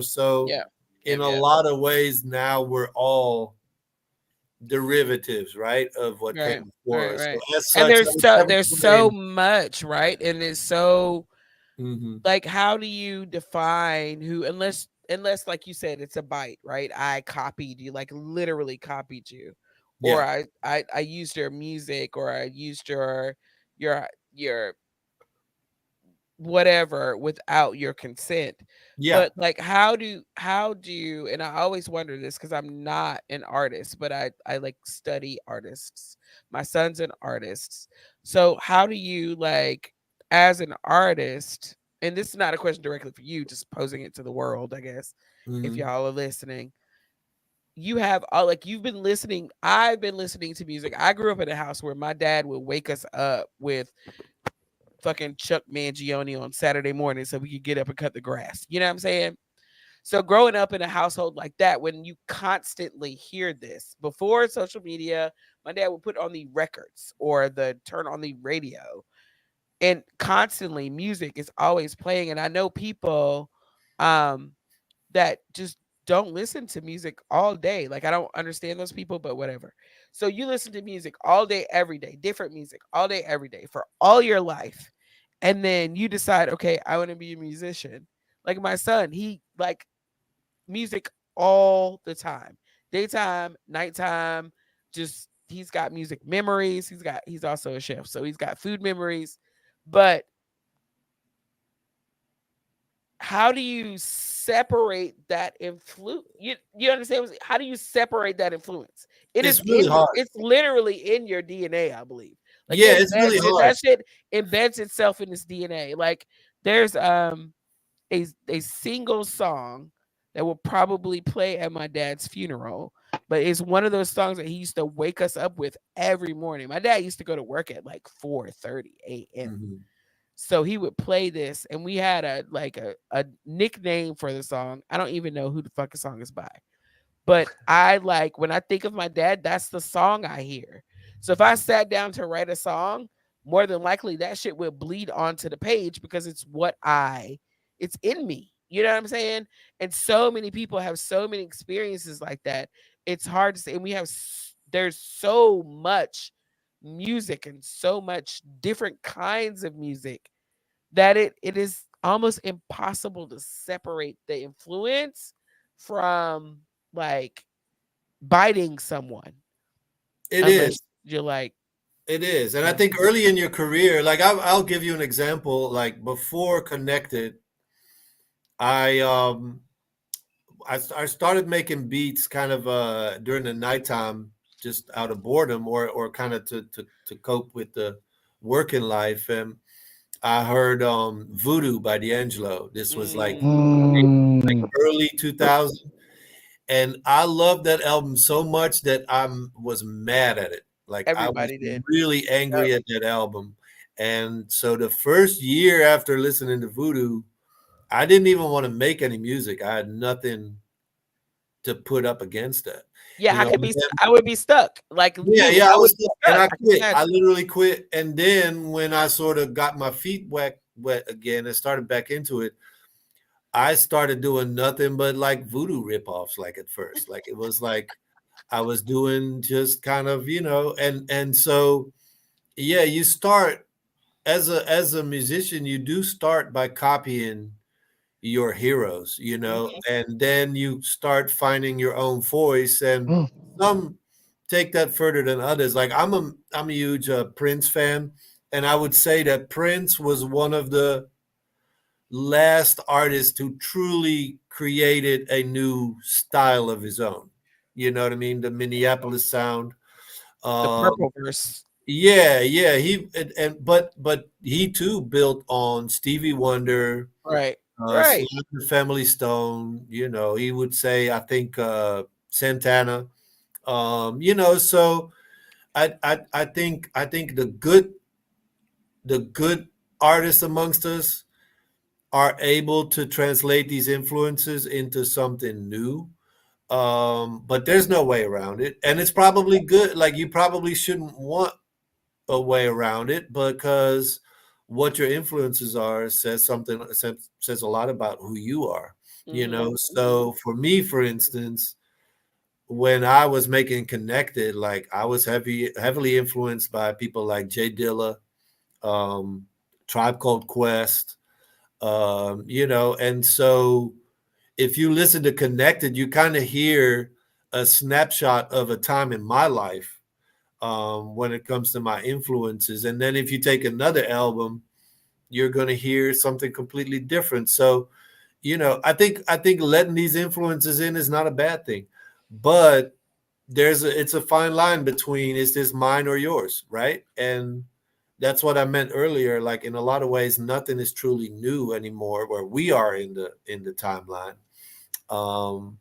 E: so
C: Yeah.
E: in a
C: Yeah.
E: lot of ways now we're all derivatives, right, of what
C: Right.
E: came before
C: Right.
E: us. So
C: Right.
E: as
C: And
E: such, I would never
C: there's so
E: claim.
C: much, right? And it's so
E: Mhm.
C: like, how do you define who, unless like you said, it's a bite, right? I copied you, like literally copied you, or
E: Yeah,
C: I used your music, or I used your whatever without your consent.
E: yeah.
C: But like, how do and I always wonder this because I'm not an artist, but I like study artists. My son's an artist. So how do you, like, as an artist, and this is not a question directly for you, just posing it to the world, I guess, if
E: Mhm.
C: y'all are listening, you have all, like, I've been listening to music. I grew up in a house where my dad would wake us up with fucking Chuck Mangione on Saturday morning so we could get up and cut the grass. You know what I'm saying? So growing up in a household like that, when you constantly hear this, before social media, my dad would put on the records or the turn on the radio, and constantly music is always playing. And I know people um that just don't listen to music all day. Like, I don't understand those people, but whatever. So you listen to music all day, every day, different music all day, every day for all your life. And then you decide, okay, I want to be a musician. Like my son, he like music all the time. Daytime, nighttime, just he's got music memories. He's also a chef. So he's got food memories. But how do you separate that influence? You understand how do you separate that influence? It is
E: It's really hard.
C: it's literally in your DNA, I believe. Like
E: Yeah, it's really hard.
C: that shit embeds itself in its DNA. Like there's a single song that will probably play at my dad's funeral, but it's one of those songs that he used to wake us up with every morning. My dad used to go to work at like 4:30 a.m.
E: Mhm.
C: So he would play this, and we had a nickname for the song. I don't even know who the fuck the song is by. But I like when I think of my dad, that's the song I hear. So if I sat down to write a song, more than likely that shit would bleed onto the page because it's in me. You know what I'm saying? And so many people have so many experiences like that. It's hard to say. And there's so much music and so much different kinds of music that it is almost impossible to separate the influence from, like, biting someone
E: It
C: unless
E: is.
C: you're like,
E: It is. And I
C: yeah.
E: think early in your career, like I'll give you an example. Like before Connected, I um I started making beats kind of during the nighttime, just out of boredom, or kind of to cope with the working life. And I heard Voodoo by D'Angelo. This was like
A: Mm.
E: early 2000, and I loved that album so much that I was mad at it. Like I was
C: Everybody did.
E: really
C: Yep.
E: angry at that album. And so the first year after listening to Voodoo, I didn't even want to make any music. I had nothing to put up against that.
C: Yeah,
E: And then,
C: I would be stuck. Like you,
E: yeah, I
C: I would
E: was
C: be
E: stuck, and
C: stuck.
E: I
C: I can
E: quit. I
C: imagine.
E: literally quit. And then when I sort of got my feet wet again and started back into it, I started doing nothing but like voodoo ripoffs. Like at first, like it was like I was doing just kind of, and so yeah, you start as a musician, you do start by copying your heroes,
C: Mhm.
E: and then you start finding your own voice, and
A: Mm.
E: some take that further than others. Like I'm a huge Prince fan, and I would say that Prince was one of the last artists who truly created a new style of his own. You know what I mean? The Minneapolis sound.
C: The
E: Um,
C: purple verse.
E: yeah, yeah. But he too built on Stevie Wonder,
C: Right. Right.
E: Sly and the Family Stone. He would say, I think Santana. So I think the good artists amongst us are able to translate these influences into something new. But there's no way around it, and it's probably good. Like, you probably shouldn't want a way around it, because what your influences are says a lot about who you are. So for me, for instance, when I was making Connected, like, I was heavily influenced by people like Jay Dilla, um, Tribe Called Quest, and so if you listen to Connected, you kind of hear a snapshot of a time in my life, when it comes to my influences. And then if you take another album, you're going to hear something completely different. So, I think letting these influences in is not a bad thing, but it's a fine line between, is this mine or yours, right? And that's what I meant earlier. Like, in a lot of ways, nothing is truly new anymore where we are in the timeline. Um,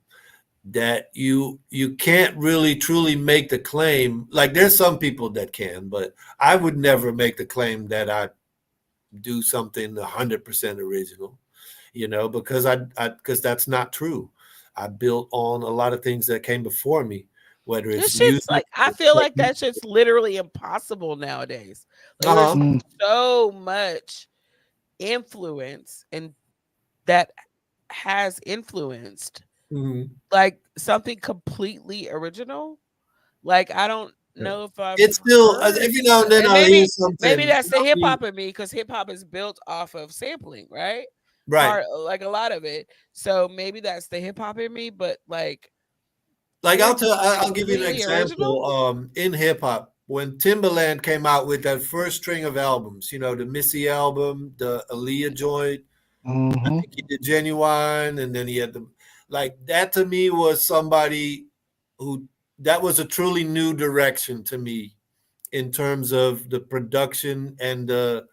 E: that you can't really truly make the claim. Like, there's some people that can, but I would never make the claim that I do something 100% original, because that's not true. I built on a lot of things that came before me, whether
C: This
E: it's
C: shit's
E: music
C: like, I
E: or
C: feel like that
E: technique.
C: shit's literally impossible nowadays. Like, there's
E: Uh-huh.
A: Mm,
C: so much influence and that has influenced
E: Mhm.
C: like something completely original. Like, I don't
E: Yeah.
C: know if I've
E: It's still,
C: heard,
E: every now and then
C: and
E: I'll hear
C: maybe
E: something.
C: that's the
E: I
C: hip
E: mean,
C: hop in me, because hip hop is built off of sampling, right?
E: right.
C: Part, like, a lot of it. So maybe that's the hip hop in me, but like,
E: Like,
C: anything
E: I'll give you an
C: completely original.
E: example. In hip hop, when Timbaland came out with that first string of albums, the Missy album, the Aaliyah joint, I
A: mhm.
E: think he did Genuine, and then he had the, like, that to me was somebody who, that was a truly new direction to me in terms of the production and the,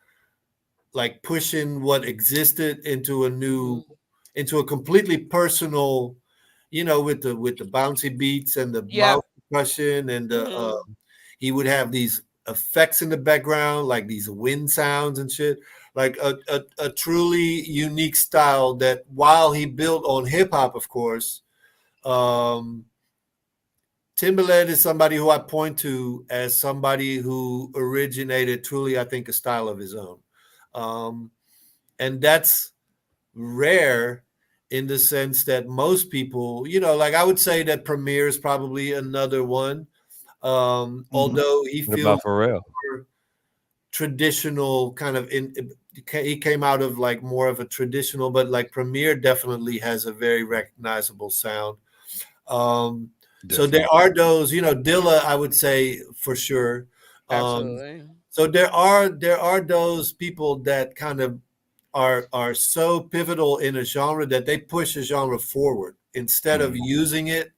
E: like, pushing what existed
C: Mhm.
E: into a completely personal, with the bouncy beats and the
C: Yeah.
E: mouth percussion, and
C: Mhm.
E: he would have these effects in the background, like these wind sounds and shit, like a truly unique style that, while he built on hip hop, of course, um, Timberland is somebody who I point to as somebody who originated truly, I think, a style of his own. Um, and that's rare in the sense that most people, like, I would say that Premier is probably another one.
A: Mhm.
E: Although he
B: What
E: feels
B: about Pharrell?
E: more traditional, kind of, he came out of, like, more of a traditional, but, like, Premier definitely has a very recognizable sound. Um, so there
D: Definitely.
E: are those, Dilla, I would say, for sure. Um,
C: Absolutely.
E: so there are those people that kind of are so pivotal in a genre that they push a genre forward instead of using it,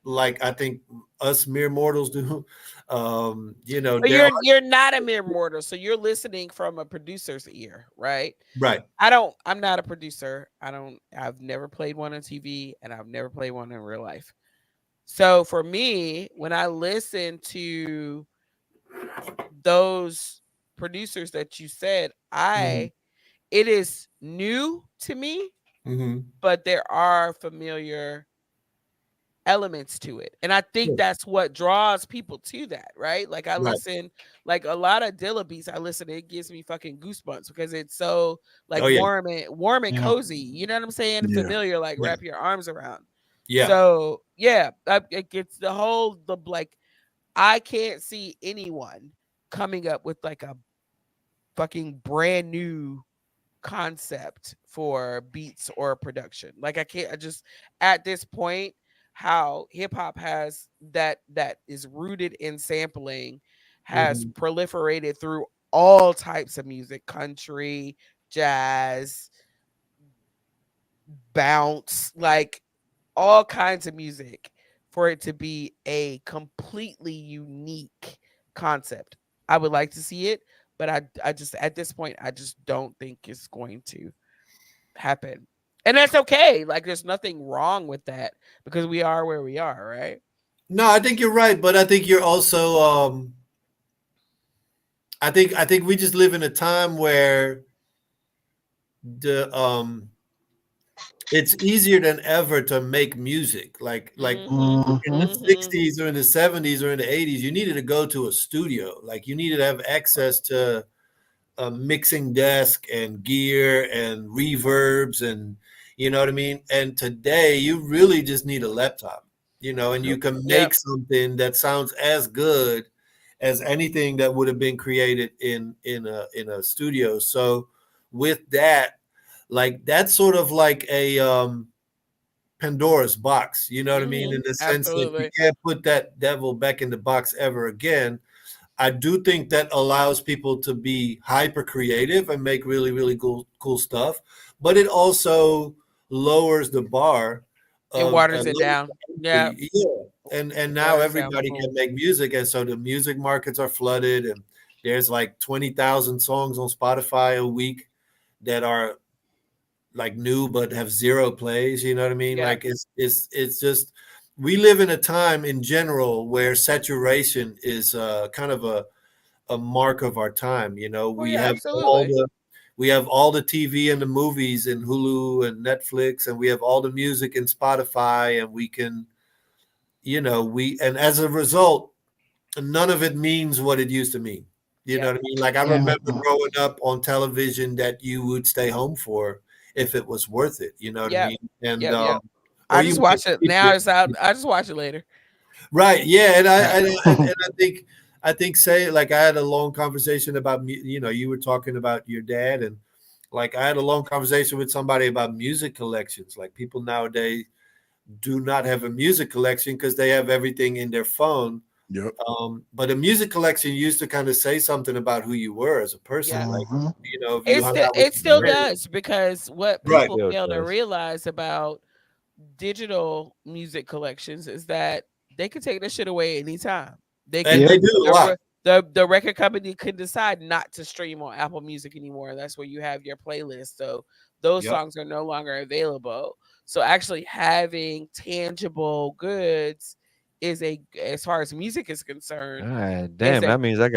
E: like, I think us mere mortals do.
C: But
E: There are,
C: you're not a mere mortal, so you're listening from a producer's ear, right?
E: right.
C: I'm not a producer. I've never played one on TV, and I've never played one in real life. So for me, when I listen to those producers that you said,
E: Hmm.
C: it is new to me,
E: Hmm.
C: but there are familiar elements to it. And I think
E: Yeah,
C: that's what draws people to that, right? Like, I
E: right.
C: listen, like, a lot of Dilla beats I listen to, it gives me fucking goosebumps because it's so, like,
E: Oh yeah,
C: warm and
A: Yeah.
C: cozy. You know what I'm saying?
D: Yeah.
C: Familiar, like,
E: yeah,
C: wrap your arms around.
E: yeah.
C: So yeah, it gets the like, I can't see anyone coming up with like a fucking brand new concept for beats or production. Like, I can't, I just, at this point, how hip hop has that is rooted in sampling has
E: Hmm.
C: proliferated through all types of music, country, jazz, bounce, like all kinds of music, for it to be a completely unique concept. I would like to see it, but I just, at this point, I just don't think it's going to. happen. And that's okay. Like there's nothing wrong with that because we are where we are, right?
E: No, I think you're right, but I think you're also I think we just live in a time where the it's easier than ever to make music. Like in the
A: Mhm.
E: 60s or in the 70s or in the 80s, you needed to go to a studio. Like you needed to have access to a mixing desk and gear and reverbs and you know what I mean? And today you really just need a laptop, and you
B: Yep.
E: can make
C: Yep.
E: something that sounds as good as anything that would have been created in a studio. So with that, like that's sort of like a Pandora's box, you know what I mean? In the sense that you
C: Absolutely.
E: can't put that devil back in the box ever again. I do think that allows people to be hyper creative and make really, really cool stuff, but it also lowers the bar
C: It
E: of
C: waters it
E: lowers
C: down.
E: the
C: Yeah.
E: entry. Yeah. And
C: It
E: now
C: waters down the
E: everybody
C: pool.
E: can make music, and so the music markets are flooded, and there's like 20,000 songs on Spotify a week that are like new but have zero plays. You know what I mean?
C: Yeah.
E: Like it's just we live in a time in general where saturation is kind of a mark of our time.
C: Oh
E: We
C: yeah,
E: have all
C: absolutely.
E: the TV and the movies and Hulu and Netflix, and we have all the music in Spotify, and we can, we and as a result, none of it means what it used to mean. You know
C: Yep.
E: what I mean? Like I
C: Yep.
E: remember growing up on television that you would stay home for if it was worth it. You know what I
C: Yep.
E: mean? And
C: Yep. Yep.
E: or
C: I
E: you
C: just
E: might
C: watch it
E: keep
C: now.
E: it.
C: It's out. I just watch it later.
E: Right. Yeah. And I and, and,
A: Mhm.
E: and I think say like I had a long conversation about you were talking about your dad, and like I had a long conversation with somebody about music collections. Like people nowadays do not have a music collection because they have everything in their phone.
D: Yep.
E: But a music collection used to kind of say something about who you were as a person.
C: Yeah.
E: Like,
A: Mhm.
E: if you hung out with
C: It
E: your
C: still
B: Yep.
E: friends.
C: does because what
E: Right.
C: people
B: Still
C: fail to
B: does.
C: realize about digital music collections is that they can take this shit away anytime. They
E: And
C: can
E: they
A: Yep.
E: do a
C: the
E: lot.
C: re- the record company could decide not to stream on Apple Music anymore. That's where you have your playlist. So those
E: Yep.
C: songs are no longer available. So actually having tangible goods is a as far as music is concerned
B: Alright,
C: is
B: damn,
C: a
B: that means
C: good
B: I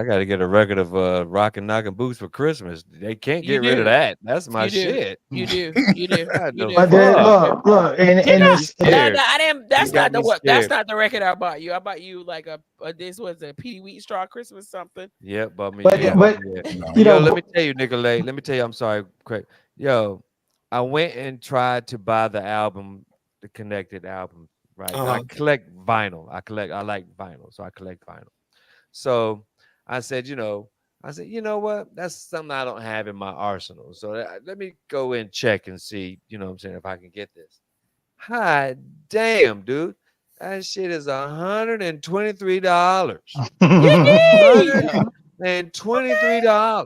B: gotta get a record of Rockin' Knockin' Boots for Christmas. They can't
C: you
B: get rid of
C: do.
B: that. That's my
C: You do.
B: shit.
C: You do. You do.
B: What
C: You
B: the
C: do.
A: But then
C: You
B: fuck?
C: do.
A: look,
C: You
A: and
B: Got me
A: it's
C: no,
B: scared.
C: I didn't.
B: You
C: That's
B: got
C: not the
B: me
C: what. That's
B: scared.
C: not the record I bought you. I bought you like a this was a Petey Wheat Straw Christmas something.
B: Yep, bought me
A: but
B: yeah,
C: Yeah.
B: bought
A: but
B: me that.
D: No.
A: you
B: But yo,
A: know,
B: let me tell you, Nicolay, let me tell you, I'm sorry, quick. Yo, I went and tried to buy the album, the connected album, right? I
E: Uh-huh.
B: collect vinyl. I like vinyl, so I collect vinyl. So I said, you know what? That's something I don't have in my arsenal. So let me go and check and see, you know what I'm saying, if I can get this. Hi, damn, dude. That shit is $123.
C: Yay!
B: $123.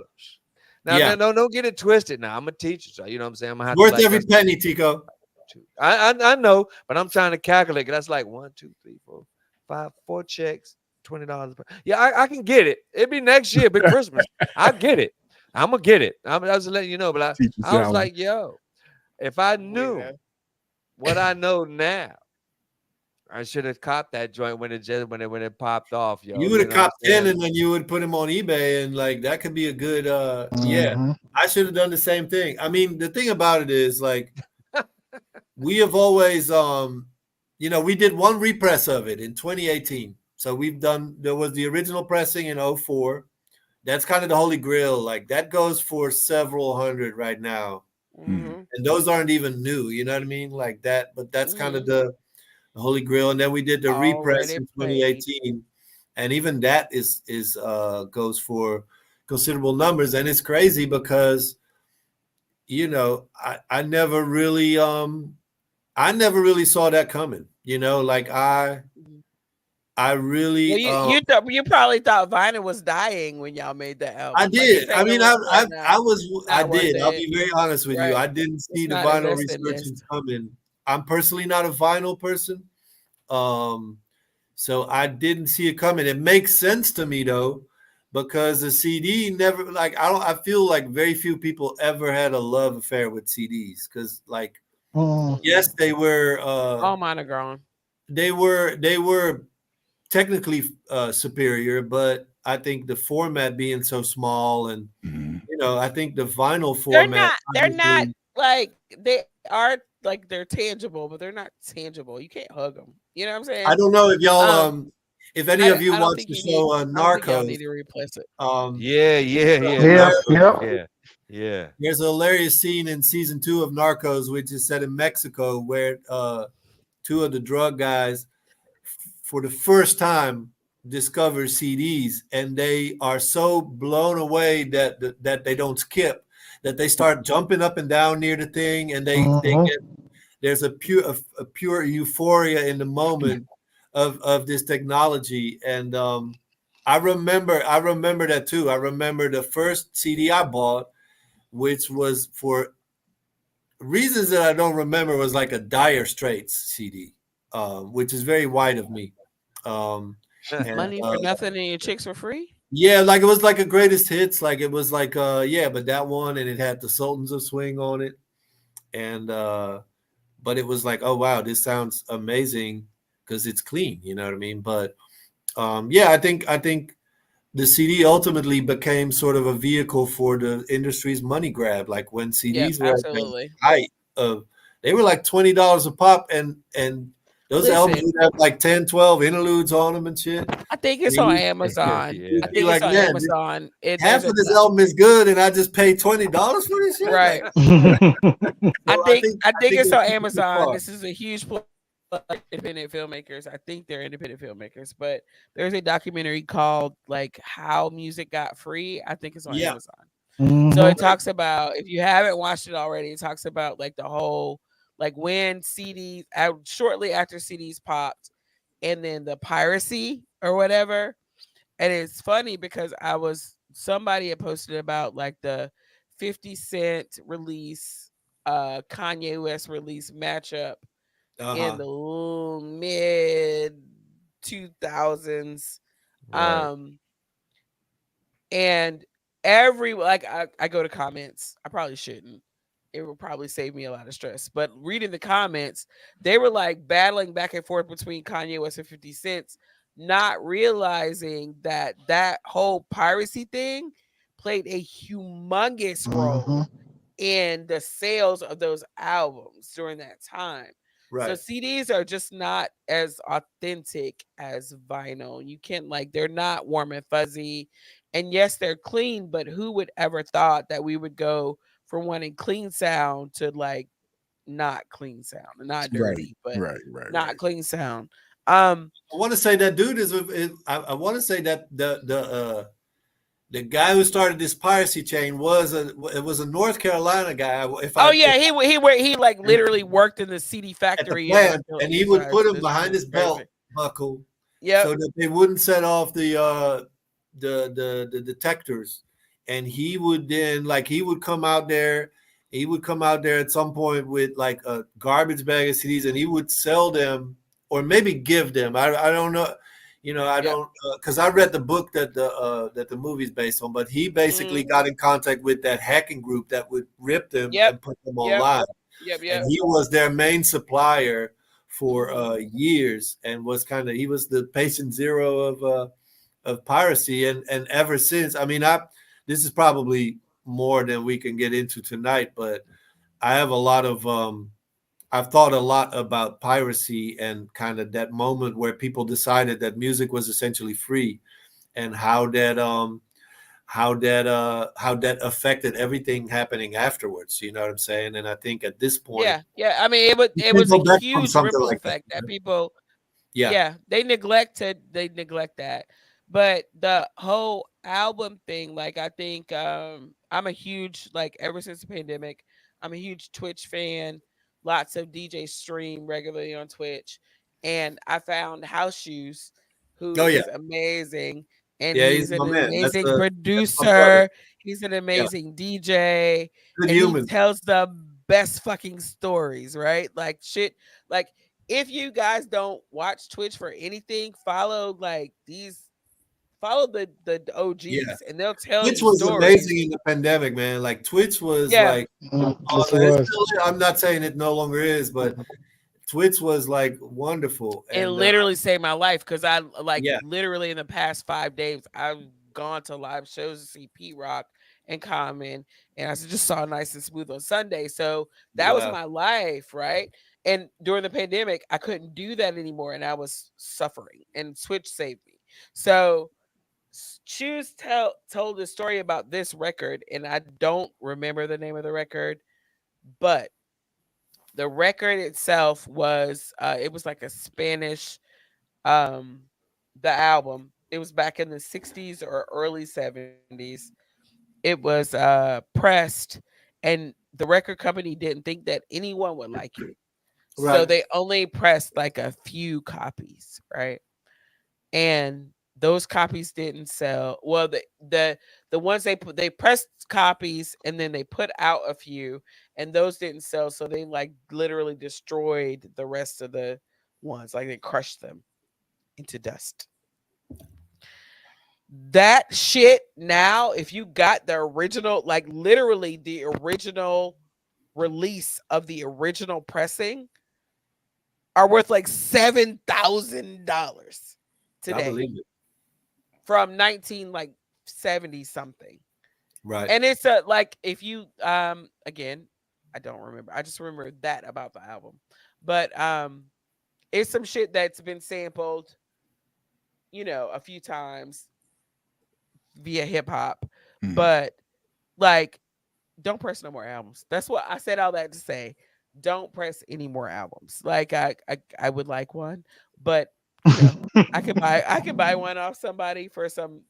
B: Now,
E: Yeah.
B: don't get it twisted. Now, I'm a teacher, so you know what I'm saying. I'm gonna
E: It's
B: have to
E: worth
B: like
E: every
B: that's
E: penny, Tico.
B: two. I know, but I'm trying to calculate. 'Cause that's like 1, 2, 3, 4, 5, 4 checks, $20. Yeah, I can get it. It'd be next year, big Christmas. I get it. I'm gonna get it. I was letting you know, but
D: Teacher
B: I was
D: salary.
B: like, yo, if I
C: Yeah.
B: knew what I know now, I should have copped that joint when it popped off,
E: You
B: yo.
E: would
B: You
E: have
B: know what I'm
E: copped 10
B: saying?
E: and then you would put them on eBay, and like that could be a good yeah.
A: mhm.
E: I should have done the same thing. I mean, the thing about it is like we have always we did one repress of it in 2018. So there was the original pressing in '04. That's kind of the holy grail. Like that goes for several hundred right now.
D: Mm.
C: Mm-hmm.
E: And those aren't even new, you know what I mean? Like that, but that's kind of
C: Mm-hmm.
E: the holy grail. And then we did the repress
C: Already
E: in
C: played.
E: 2018. And even that is goes for considerable numbers. And it's crazy because I never really saw that coming. Like
C: Mhm.
E: I really
C: Well, you probably thought vinyl was dying when y'all made that
E: I
C: album. Like you
E: did. I
C: saying it
E: mean,
C: was like not
E: I
C: not worth
E: did. I'll
C: it.
E: be very honest with you.
C: Right.
E: I didn't see
C: Let's
E: the
C: not
E: vinyl
C: invest in this.
E: resurgence coming. I'm personally not a vinyl person. Um, so I didn't see it coming. It makes sense to me though, because the CD never like I feel like very few people ever had a love affair with CDs because like yes they were
C: all mine are gone.
E: they were technically superior, but I think the format being so small and I think the vinyl format
C: They're not
E: obviously.
C: like they are like they're tangible, but they're not tangible. You can't hug them. You know what I'm
E: I
C: saying?
E: don't know if y'all if any of you
C: I don't
E: watched
C: think
E: the
C: you need.
E: show
C: I don't think y'all
E: Narcos.
C: need to replace it.
B: Yeah, yeah, yeah.
A: Yep,
B: Narcos.
A: yep.
B: Yeah, yeah.
E: There's a hilarious scene in season 2 of Narcos, which is set in Mexico, where two of the drug guys, for the first time, discover CDs, and they are so blown away that they don't skip, that they start jumping up and down near the thing, and they get there's a pure euphoria in the moment of this technology, and I remember that too. I remember the first CD I bought, which was for reasons that I don't remember, was like a Dire Straits CD, which is very white of me. And
C: Money for nothing and your chicks for free.
E: yeah, like it was like a greatest hits, like it was like yeah, but that one, and it had the Sultans of Swing on it, and but it was like, oh wow, this sounds amazing because it's clean, you know what I mean? But yeah, I think the CD ultimately became sort of a vehicle for the industry's money grab. Like when
C: Yep,
E: CDs were at their
C: absolutely.
E: height of, they were like $20 a pop, and those albums
C: Listen,
E: would have like 10, 12 interludes on them and shit.
C: I think
E: And
C: it's on Amazon.
B: Yeah.
C: I
E: you'd be
C: think it's
E: like,
C: on
E: man,
C: Amazon.
E: half of this album is good, and I just paid $20 for this shit.
C: Right.
E: Like,
C: I
E: so
C: think
E: I think
C: it's on
E: it took too
C: Amazon.
E: far.
C: This is a huge plug for independent filmmakers. I think they're independent filmmakers, but there's a documentary called like How Music Got Free. I think it's on
E: Yeah,
C: Amazon. So it talks about, if you haven't watched it already, it talks about like the whole like when CDs shortly after CDs popped, and then the piracy or whatever. And it's funny because somebody had posted about like the 50 Cent release, Kanye West release matchup in the mid 2000s.
B: Right.
C: And every like I go to comments. I probably shouldn't. It will probably save me a lot of stress. But reading the comments, they were like battling back and forth between Kanye West and 50 Cent, not realizing that that whole piracy thing played a humongous role in the sales of those albums during that time. So
E: right.
C: CDs are just not as authentic as vinyl. You can't like, they're not warm and fuzzy. And yes, they're clean, but who would ever thought that we would go from wanting clean sound to like not clean sound, not
D: Right,
C: dirty, but
D: right, right,
C: not
D: right.
C: clean sound.
E: I want to say that dude I want to say that the guy who started this piracy chain was a North Carolina guy.
C: Oh yeah, he like literally worked in the CD
E: At the
C: factory in North
E: plant,
C: Carolina.
E: and he would put him
C: This
E: behind
C: shit
E: his
C: is crazy.
E: belt buckle
C: Yep.
E: so that they wouldn't set off the detectors. And he would then he would come out there. He would come out there at some point with like a garbage bag of CDs, and he would sell them or maybe give them. I don't know. I
C: Yep.
E: don't because I read the book that the movie's based on, but he basically got in contact with that hacking group that would rip them
C: Yep.
E: and put them
C: Yep.
E: online,
C: Yep.
E: and
C: Yep.
E: he was their main supplier for years, and he was the patient zero of piracy, and ever since. I mean, this is probably more than we can get into tonight, but I have a lot of I've thought a lot about piracy and kind of that moment where people decided that music was essentially free, and how that affected everything happening afterwards. You know what I'm saying? And I think at this point,
C: Yeah. Yeah. I mean,
E: you
C: it
E: can't
C: was a
E: go back from
C: huge
E: something
C: ripple
E: like that.
C: effect that people.
E: Yeah.
C: Yeah, they neglect that. But the whole album thing, like I think I'm a huge, like, ever since the pandemic, I'm a huge Twitch fan. Lots of DJs stream regularly on Twitch. And I found House Shoes, who
E: Oh yeah.
C: is amazing. And
E: Yeah, he's
C: he's an
E: my man.
C: amazing
E: That's my brother.
C: producer. He's an
E: Yeah.
C: amazing DJ.
E: Good
C: And he
E: human.
C: tells the best fucking stories, right? Like shit. Like, if you guys don't watch Twitch for anything, follow like these follow the
E: Yeah.
C: OGs, and they'll tell
E: Twitch
C: you
E: was
C: stories.
E: amazing in the pandemic, man. Like Twitch was
C: Yeah,
E: like,
A: Yes, it
E: it's
A: was.
E: still, I'm not saying it no longer is, but Twitch was like wonderful.
C: it
E: And
C: literally saved my life because I like
E: yeah,
C: literally in the past 5 days I've gone to live shows to see Pete Rock and Common, and I just saw Nice and Smooth on Sunday. So that was
E: wow.
C: my life, right? And during the pandemic, I couldn't do that anymore, and I was suffering. And Twitch saved me. So Choose told the story about this record, and I don't remember the name of the record, but the record itself was it was like a Spanish um the album. It was back in the 60s or early 70s. It was pressed, and the record company didn't think that anyone would like it. So
E: Right.
C: they only pressed like a few copies, right? And those copies didn't sell. Well, the ones they pressed copies and then they put out a few, and those didn't sell. So they like literally destroyed the rest of the ones, like they crushed them into dust. That shit now, if you got the original, like literally the original release of the original pressing, are worth like $7,000
E: I
C: today
E: believe it.
C: from 19 like 70 something.
E: Right.
C: And it's a like if you again, I don't remember. I just remember that about the album. But it's some shit that's been sampled, a few times via hip hop.
D: Mhm.
C: But like don't press no more albums. That's what I said all that to say. Don't press any more albums. Like I would like one, but I could buy one off somebody for some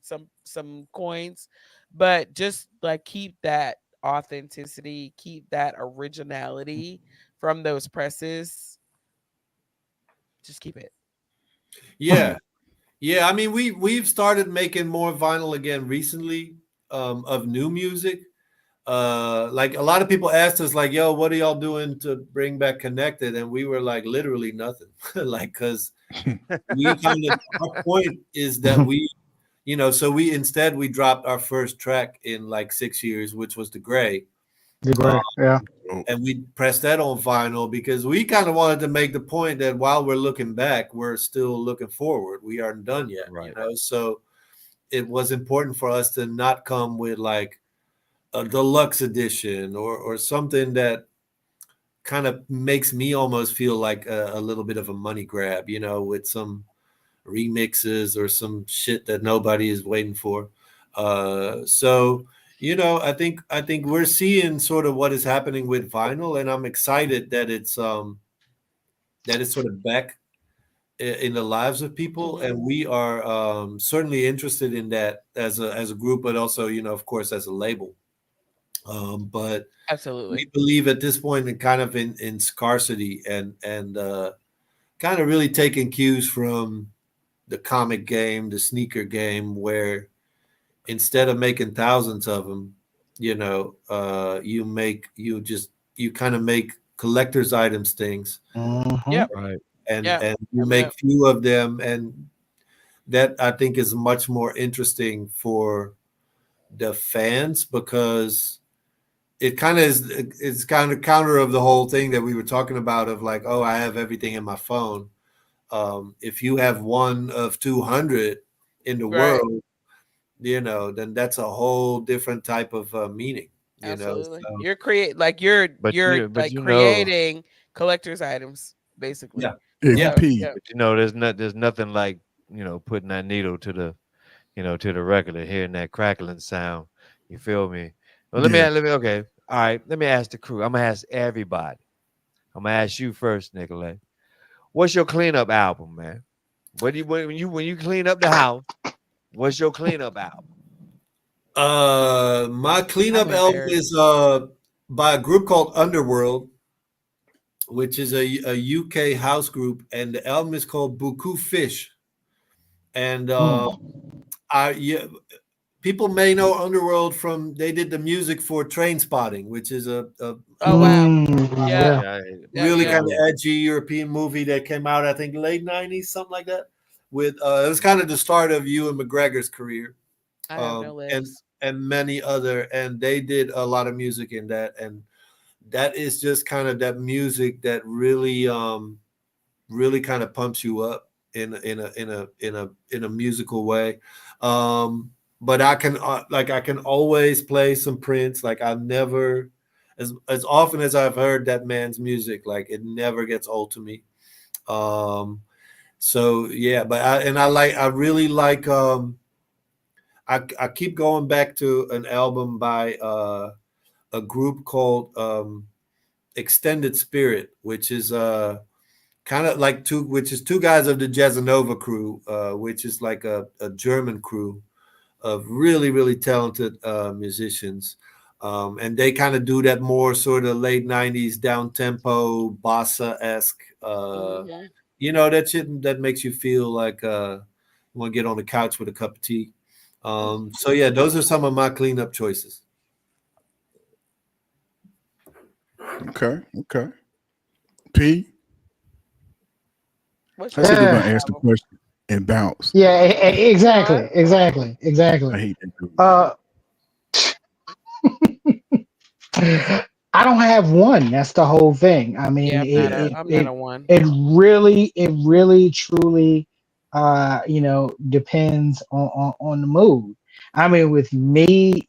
C: coins, but just like keep that authenticity, keep that originality from those presses. Just keep it.
E: Yeah. Yeah. I mean, we've started making more vinyl again recently, of new music. Like a lot of people asked us, like, yo, what are y'all doing to bring back Connected? And we were like, literally nothing. Like, because we kind of, our point is that so we dropped our first track in like 6 years, which was The Gray.
A: The
E: Uh,
A: gray, yeah.
D: Oh,
E: and we pressed that on vinyl because we kind of wanted to make the point that while we're looking back, we're still looking forward. We aren't done yet,
B: Right.
E: So it was important for us to not come with like a deluxe edition or something that kind of makes me almost feel like a little bit of a money grab, with some remixes or some shit that nobody is waiting for. So I think we're seeing sort of what is happening with vinyl, and I'm excited that it's sort of back in the lives of people,
C: Mhm.
E: and we are certainly interested in that as a group, but also of course as a label. But we
C: Absolutely.
E: believe at this point in kind of in scarcity and kind of really taking cues from the comic game, the sneaker game, where instead of making thousands of them, you kind of make collector's items things,
A: Hmm.
C: Yep.
B: Right.
E: and
C: Yep.
E: and you
C: Yep.
E: make
C: Yep.
E: few of them, and that I think is much more interesting for the fans because it's kind of counter of the whole thing that we were talking about of like, oh, I have everything in my phone. If you have one of 200 in the
C: Right.
E: world, then that's a whole different type of meaning,
C: Absolutely.
E: So
C: You're create like you're
B: But
C: you're
B: you but
C: like
B: you know,
C: creating collector's items
E: yeah,
C: basically.
E: yeah,
D: AP.
C: Yep.
B: there's nothing like, putting that needle to the record and hearing that crackling sound. You feel me? Well,
D: Yeah.
B: okay. All right, let me ask the crew. I'm gonna ask everybody. I'm gonna ask you first, Nicolay. What's your cleanup album, man? What do you when you clean up the house? What's your cleanup album?
E: my
C: I'm
E: cleanup album
C: embarrassed.
E: is by a group called Underworld, which is a UK house group, and the album is called Buku Fish. And I yeah, people may know Underworld from they did the music for Train Spotting, which is a
C: Oh wow.
A: Mm,
C: Yep.
A: yeah.
B: Yeah,
C: Yep.
E: really
B: good
C: Yep.
E: kind
B: movie.
E: of edgy European movie that came out, I think, late '90s, something like that. with it was kind of the start of Ewan McGregor's career.
C: I have no
E: And
C: legs.
E: many other, and they did a lot of music in that, and that is just kind of that music that really really kind of pumps you up in a musical way. But I can I can always play some Prince. Like I never, as often as I've heard that man's music, like it never gets old to me. So yeah, but I really like I keep going back to an album by a group called Extended Spirit, which is kind of like two guys of the Jazzanova crew, which is like a German crew of really, really talented musicians. And they kind of do that more sort of late 90s down tempo, bossa-esque, that shit that makes you feel like you want to get on the couch with a cup of tea. So yeah, those are some of my cleanup choices.
D: Okay. P. I
C: What's
D: said we're
C: your
D: gonna ask the question and bounce.
A: Yeah, exactly.
D: I hate that.
A: I don't have one. That's the whole thing. I mean,
C: I'm not a one.
A: it really, truly, depends on the mood. I mean, with me,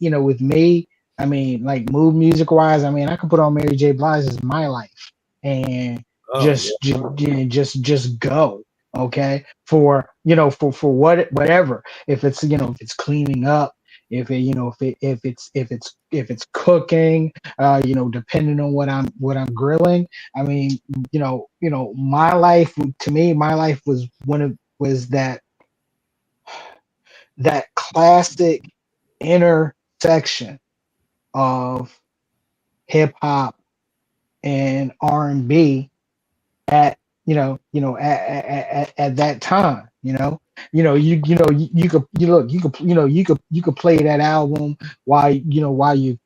A: I mean, like mood music wise, I mean, I could put on Mary J. Blige's "My Life" and just go. Okay, for whatever. If it's if it's cleaning up, if it if it's cooking, depending on what I'm grilling. I mean, my life, to me, my life was that classic intersection of hip hop and R&B at at that time. You could play that album while you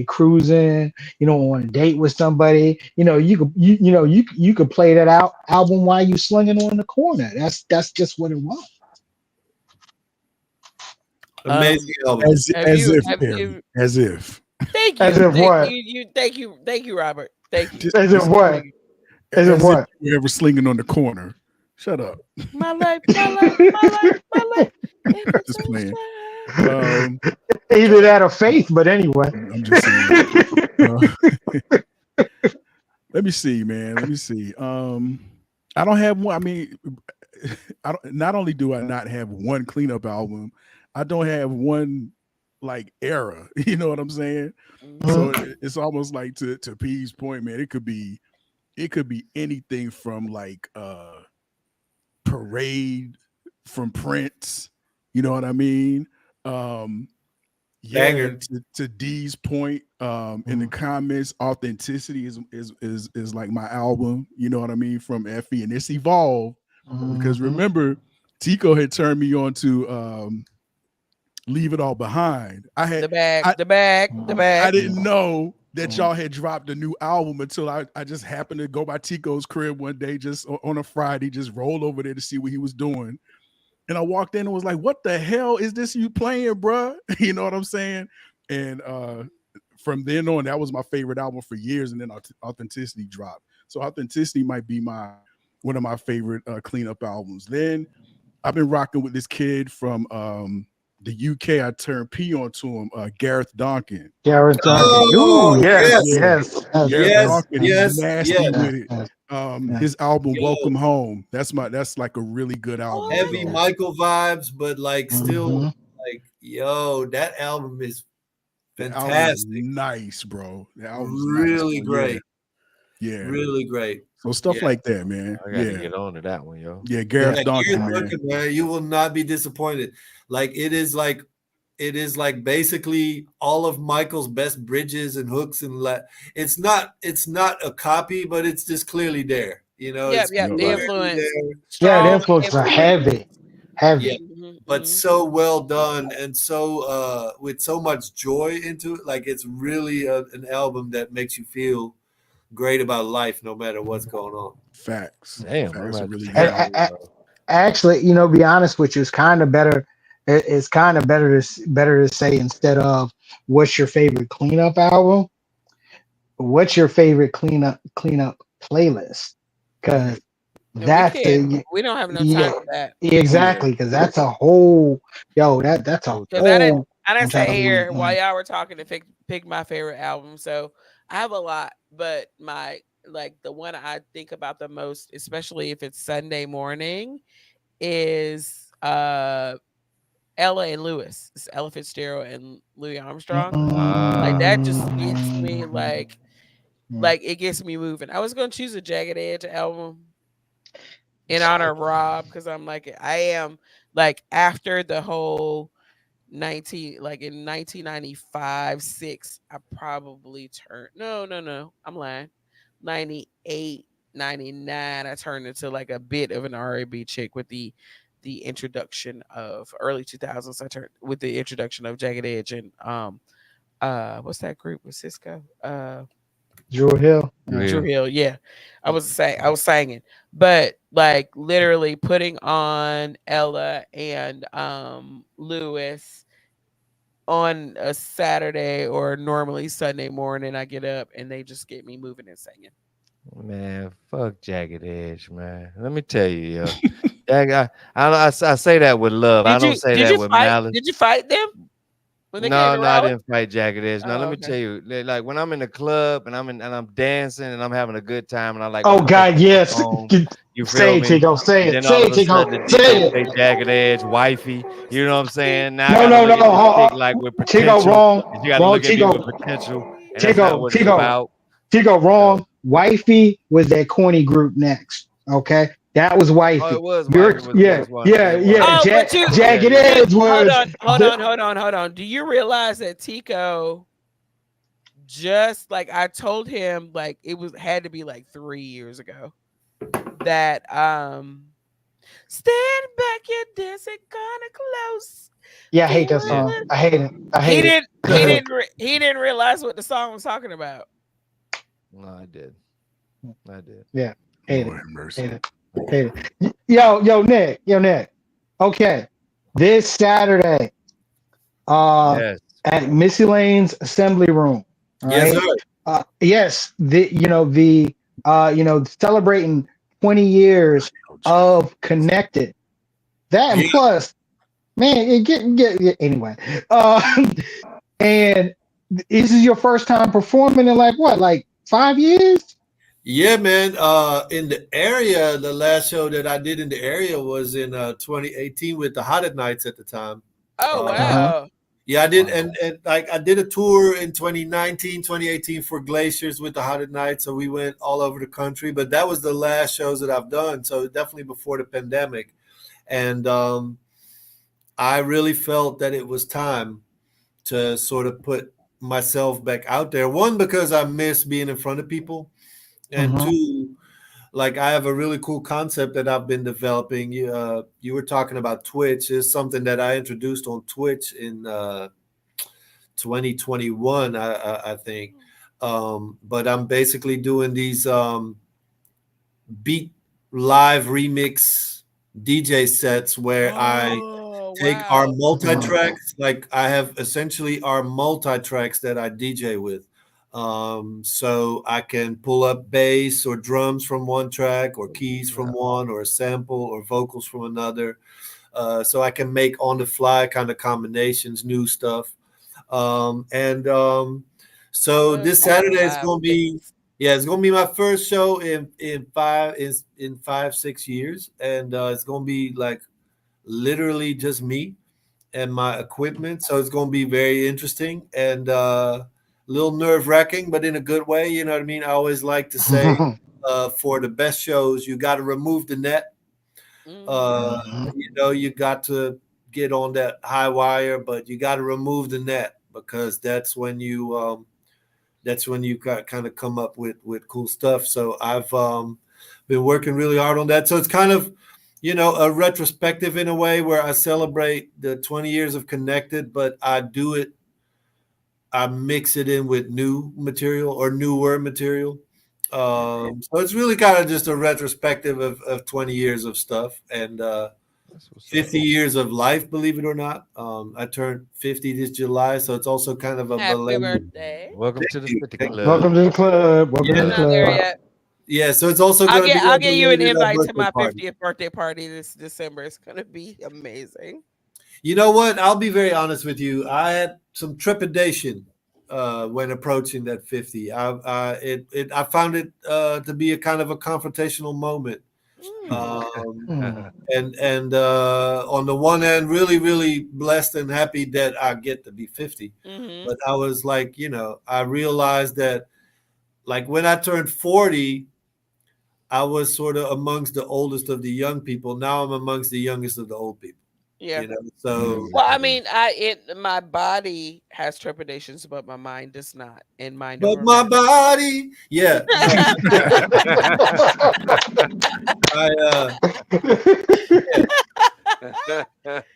A: cruising, on a date with somebody. You could play that album while you slinging on the corner. That's just what it was.
E: Amazing album.
D: As if.
C: Thank you.
A: As if what?
C: Thank you, Robert. Thank you.
A: As if what? As if what?
D: If you're ever slinging on the corner. Shut up.
C: My life.
D: Just playing.
A: Either that or Faith, but anyway.
D: I'm just saying. Let me see, man. Let me see. I don't have one. I mean, not only do I not have one cleanup album, I don't have one like era. You know what I'm saying? So it's almost like to P's point, man. It could be anything from like Parade from Prince. You know what I mean? Yeah, to D's point, in the comments, Authenticity is like my album, you know what I mean, from Effie, and it's evolved because remember, Tico had turned me on to Leave It All Behind. The bag. I didn't know that y'all had dropped a new album until I just happened to go by Tico's crib one day, just on a Friday, just roll over there to see what he was doing. And I walked in and was like, what the hell is this you playing, bruh? You know what I'm saying? And from then on, that was my favorite album for years. And then Authenticity dropped. So Authenticity might be one of my favorite cleanup albums. Then I've been rocking with this kid from the UK. I turned P on to him, Gareth Donkin.
A: Gareth Donkin. Ooh, yes.
D: Gareth Donkin is nasty with it. His album Welcome Home. That's like a really good album.
E: Heavy Michael vibes, but like still like that album is fantastic.
D: Nice, bro. The album's
E: really great.
D: Yeah.
E: Really great.
D: So stuff like that, man.
B: I gotta get on to that one, yo.
D: Yeah, Gareth Donkin,
E: man. You will not be disappointed. Like it is like basically all of Michael's best bridges and hooks and it's not a copy, but it's just clearly there. You know,
C: the influence.
A: The influence are heavy.
E: Yeah, but so well done and so with so much joy into it. Like it's really an album that makes you feel great about life, no matter what's going on.
D: Facts.
B: Damn,
D: Facts are really
A: good. Actually, be honest with you, it's kind of better. It's kind of better to say, instead of what's your favorite cleanup album, what's your favorite cleanup playlist? Because
C: And we
A: that's
C: can't.
A: the
C: We don't have no time
A: yeah,
C: for that.
A: exactly, because that's a whole that's a
C: Because
A: whole
C: I didn't
A: entire
C: say here while
A: thing.
C: y'all were talking to pick my favorite album. So I have a lot, but my like the one I think about the most, especially if it's Sunday morning, is Ella and Lewis. It's Ella Fitzgerald and Louis Armstrong. Like that just gets me like it gets me moving. I was gonna choose a Jagged Edge album in honor of Rob because I'm like I am like after the whole 19 like in 1995 6 I probably turned no I'm lying 98 99 I turned into like a bit of an R&B chick with the introduction of early 2000s. I turned with the introduction of Jagged Edge and what's that group with Cisco
A: Drew Hill.
C: Drew
B: Yeah.
C: Hill. Yeah. I was singing. But like literally putting on Ella and Lewis on a Saturday or normally Sunday morning, I get up and they just get me moving and singing.
B: Man, fuck Jagged Edge, man. Let me tell you, yo. I say that with love. I don't say that with malice.
C: Did you fight them when they came
B: No,
C: to
B: no, I
C: Raleigh?
B: didn't fight Jagged Edge. Now let
C: Oh,
B: me
C: okay.
B: tell you, like when I'm in the club and I'm dancing and I'm having a good time and I like
A: Oh
B: want to take
A: God,
B: my shit
A: yes.
B: home. You feel
A: Say it,
B: me?
A: Tigo. Say
B: And
A: it.
B: then all
A: Say
B: of
A: it,
B: a sudden the
A: Tigo.
B: DJ
A: Say it.
B: play Jagged Edge, wifey. You know what I'm saying? Now I
A: No,
B: gotta
A: no,
B: look
A: no.
B: at this chick like with
A: Tigo,
B: potential,
A: wrong.
B: and she gotta
A: Wrong,
B: look at me
A: Tigo.
B: with potential, and that's not
A: Tigo,
B: what it's
A: Tigo.
B: about.
A: Tigo,
B: So,
A: wrong. Wifey was that corny group next. Okay, that was
B: oh,
A: wifey.
B: it was
A: You're
B: wifey was the
A: yeah,
B: next one.
A: yeah,
B: It was.
A: yeah.
C: Oh, but you
B: Yeah,
A: Jagged
B: yeah.
A: Edge was the.
C: hold on. Do you realize that Tico just like I told him like it was had to be like 3 years ago that stand back, you're dancing kind of close.
A: Yeah, I hate
C: Feel
A: that
B: Yeah.
A: song.
C: it.
A: I hate it. I hate it. Good.
C: He didn't realize what the song was talking about.
B: No, I did. I did.
A: Yeah, hate it.
D: Lord have mercy.
A: Hate it. Hate it. Nick. Okay, this Saturday, uh,
B: Yes.
A: at Missy Lane's Assembly Room. All
E: Yes,
A: right.
E: sir.
A: Yes, celebrating 20 years of Connected. That and
E: Yeah.
A: plus, man, anyway. And this is your first time performing in like what, like 5 years?
E: Yeah, man. In the area, the last show that I did in the area was in 2018 with the Hottest Nights at the time.
C: Oh
A: Uh-huh.
C: wow.
E: Yeah, I did,
B: Wow.
E: and like I did a tour in 2019, 2018 for Glaciers with the Hottest Nights. So we went all over the country, but that was the last shows that I've done. So definitely before the pandemic, and I really felt that it was time to sort of put myself back out there. One, because I miss being in front of people, and
A: Mhm.
E: two, like I have a really cool concept that I've been developing. You were talking about Twitch. Is something that I introduced on Twitch in 2021, I think. But I'm basically doing these beat live remix DJ sets where I
C: Oh
E: take our
C: wow.
E: multi-tracks, like I have essentially our multi-tracks that I DJ with. So I can pull up bass or drums from one track or keys from one or a sample or vocals from another. So I can make on the fly kind of combinations, new stuff. So
C: Love
E: this
C: me some
E: Saturday is
C: live
E: going to be,
C: mix.
E: yeah, it's going to be my first show in 5 6 years, and it's going to be like literally just me and my equipment. So it's going to be very interesting and a little nerve wracking, but in a good way. You know what I mean? I always like to say, for the best shows, you got to remove the net.
C: Mm-hmm.
E: You got to get on that high wire, but you got to remove the net because that's when you got kind of come up with cool stuff. So I've been working really hard on that. So it's kind of a retrospective in a way where I celebrate the 20 years of Connected, but I mix it in with new material or newer material. So it's really kind of just a retrospective of 20 years of stuff and
B: That's what's
E: 50
B: up.
E: years of life, believe it or not. I turned 50 this July, so it's also kind of a
C: Happy
E: belated.
C: birthday.
B: Welcome to the 50
E: Thank you.
B: Club.
A: Welcome to the club. Welcome to
C: I'm
A: the
E: Yeah,
C: not there
A: club.
C: yet.
E: yeah. So it's also going to be a
C: I'll get you an
E: belated
C: invite to
E: birthday
C: my
E: party.
C: 50th birthday party this December. It's gonna be amazing.
E: You know what? I'll be very honest with you. I had some trepidation when approaching that 50. I found it to be a kind of a confrontational moment. Um,
A: Mm.
E: and on the one hand, really, really blessed and happy that I get to be 50.
C: Mm-hmm.
E: But I was like, I realized that like when I turned 40, I was sort of amongst the oldest of the young people. Now I'm amongst the youngest of the old people.
C: Yeah.
E: So
C: Well, I mean, my body has trepidations, but my mind does not, and mine don't
E: but my
C: remember.
E: body, yeah, no,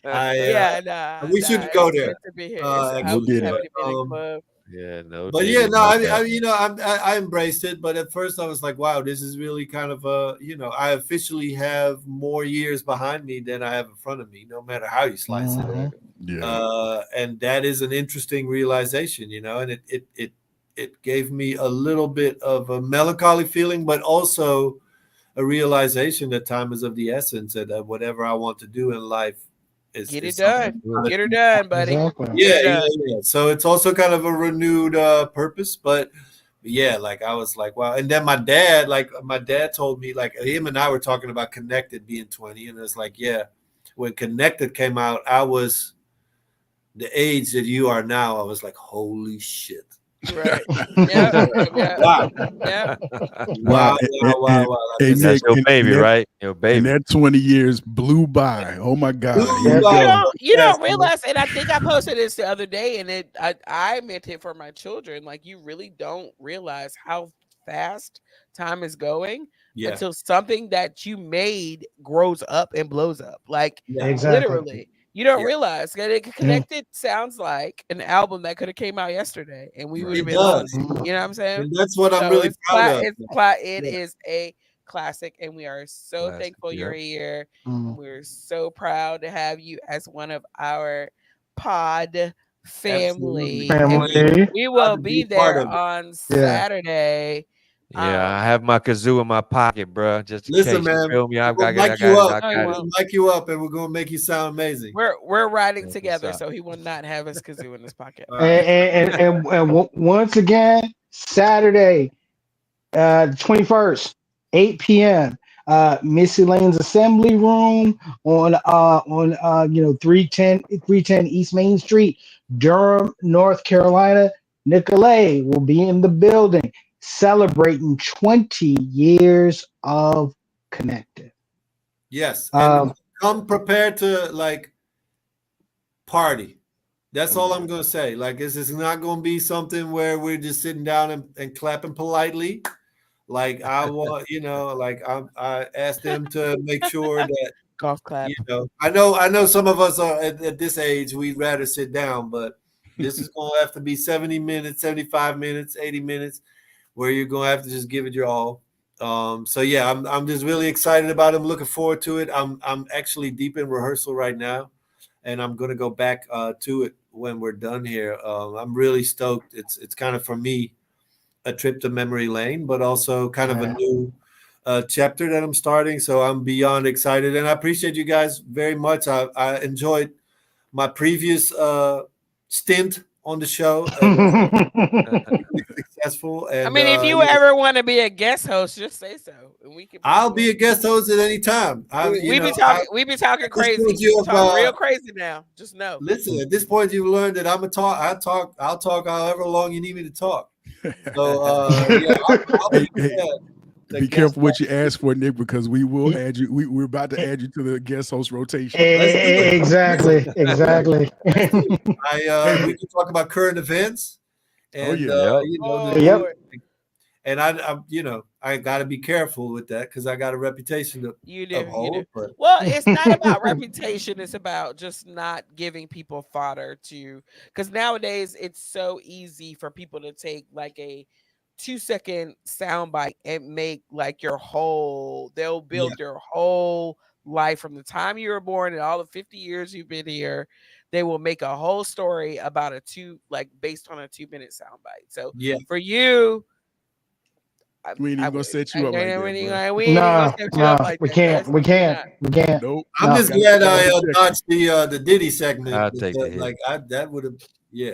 E: I, yeah,
C: Yeah,
E: we
C: nah,
E: shouldn't go
C: it's
E: there.
C: good to be here. I'm
D: We'll
E: Actually,
D: get
C: happy
D: it.
C: to be in the club.
B: Yeah, no
E: but yeah,
B: diggity,
E: no,
B: no
E: I,
B: doubt.
E: I embraced it. But at first, I was like, wow, this is really kind of I officially have more years behind me than I have in front of me, no matter how you slice it.
A: Mhm.
D: Yeah.
E: And that is an interesting realization, and it gave me a little bit of a melancholy feeling, but also a realization that time is of the essence, and that whatever I want to do in life
C: Get
E: is
C: it
E: something.
C: done. Get her done, buddy.
A: Exactly.
C: Get
E: Yeah,
C: her
E: yeah,
C: done.
E: yeah. So it's also kind of a renewed purpose, but yeah, like I was like, wow. And then my dad told me, like him and I were talking about Connected being 20, and it's like, yeah, when Connected came out, I was the age that you are now. I was like, holy shit.
C: Right. Yep. Yep.
E: Wow.
C: Yep.
D: Wow.
E: Wow, wow, wow, wow. Like
D: Hey,
E: I said,
B: That's
D: Nick,
B: your
D: and,
B: baby,
D: and that
B: right? Your
D: and
B: baby.
D: that 20 years blew by. Oh my God. Here
E: blue
D: we
A: Yep.
C: You
E: light
D: go.
C: don't you
E: fast,
C: don't
E: man.
C: realize, and I think I posted this the other day, and I meant it for my children. Like, you really don't realize how fast time is going
E: Yeah,
C: until something that you made grows up and blows up. Like,
E: yeah,
A: Exactly.
C: literally, you don't
E: yeah.
C: realize that it
A: Yeah.
C: Connected sounds like an album that could have came out yesterday, and we would
D: Right.
C: have
E: It
C: been on
E: does.
C: it.
A: Mhm.
C: You know what I'm saying?
E: And that's what I'm
C: So
E: really proud of.
C: it
E: Yeah.
C: is a classic, and we are so
B: Classic.
C: thankful you're
B: Yep.
C: here, and
A: Mm.
C: we're so proud to have you as one of our pod
E: Absolutely.
C: family. And
A: Family.
C: we
E: Proud
C: will
E: to
C: be
E: be part
C: there
E: of it.
C: on
A: Yeah.
C: Saturday.
B: Yeah, I
C: Um,
B: have my kazoo in my pocket, bro, just in
E: Listen,
B: case. You
E: man,
B: feel me?
E: we're
B: I
E: gonna
B: got, I
E: mic you
B: got it.
E: up.
B: I
C: no, you
E: We're
B: got it.
E: gonna
C: won't.
E: mic you up, and we're gonna make you sound amazing.
C: We're riding
B: That's what's
C: together,
B: up.
C: so he will not have his kazoo in his pocket.
E: All right.
A: And once again, Saturday, the 21st, 8 p.m. Missy Lane's Assembly Room on 310 East Main Street, Durham, North Carolina. Nicolay will be in the building celebrating 20 years of Connected.
E: Yes, and
A: Um,
E: come prepared to like party. That's all I'm gonna say. Like, this is not gonna be something where we're just sitting down and clapping politely. Like I want, like I asked them to make sure that
C: Golf clap.
E: I know some of us are at this age, we'd rather sit down, but this is gonna have to be 70 minutes, 75 minutes, 80 minutes, where you're gonna have to just give it your all. So yeah, I'm just really excited about it. I'm looking forward to it. I'm actually deep in rehearsal right now, and I'm gonna go back to it when we're done here. I'm really stoked. It's kind of for me a trip to memory lane, but also kind of a
A: yeah.
E: new chapter that I'm starting. So I'm beyond excited, and I appreciate you guys very much. I enjoyed my previous stint on the show. It was really successful,
C: I
E: and
C: mean, if you ever want to be a guest host, just say so, and we can put
E: I'll
C: you
E: be
C: on.
E: a guest host at any time.
C: We be talking
E: At this
C: crazy.
E: point,
C: We be talking real crazy now. Just know.
E: listen. At this point, you've learned that I'm a talk. I talk. I'll talk however long you need me to talk. So yeah, I'll
D: Hey,
E: be
D: hey,
E: the
D: be
E: guest
D: careful what
E: host.
D: you ask for, Nick, because we will add you. We're about to add you to the guest host rotation.
E: Let's do it.
A: Exactly.
E: Yeah,
A: Exactly.
E: let's do it.
D: Hey,
E: We can talk about current events,
D: oh
E: and
D: yeah.
B: Yep.
C: Oh
A: Yep.
C: Lord,
E: and I got to be careful with that because I got a reputation to
C: you do.
E: uphold. But
C: Well, it's not about reputation. It's about just not giving people fodder to. Because nowadays it's so easy for people to take like a 2-second soundbite and make like your whole, they'll build
E: Yeah.
C: your whole life from the time you were born and all the 50 years you've been here. They will make a whole story about based on a 2-minute soundbite. So
E: Yeah.
C: for you,
D: We ain't even gonna set you up like that, bro.
C: we ain't even gonna
A: No,
C: set you up
A: no,
C: like
A: we
C: that.
A: can't. We can't. We can't.
D: Nope.
E: I'm
A: No.
E: just glad I
D: gotta check
E: dodged the Diddy segment.
B: I'll take the hit.
E: Like that would have, yeah.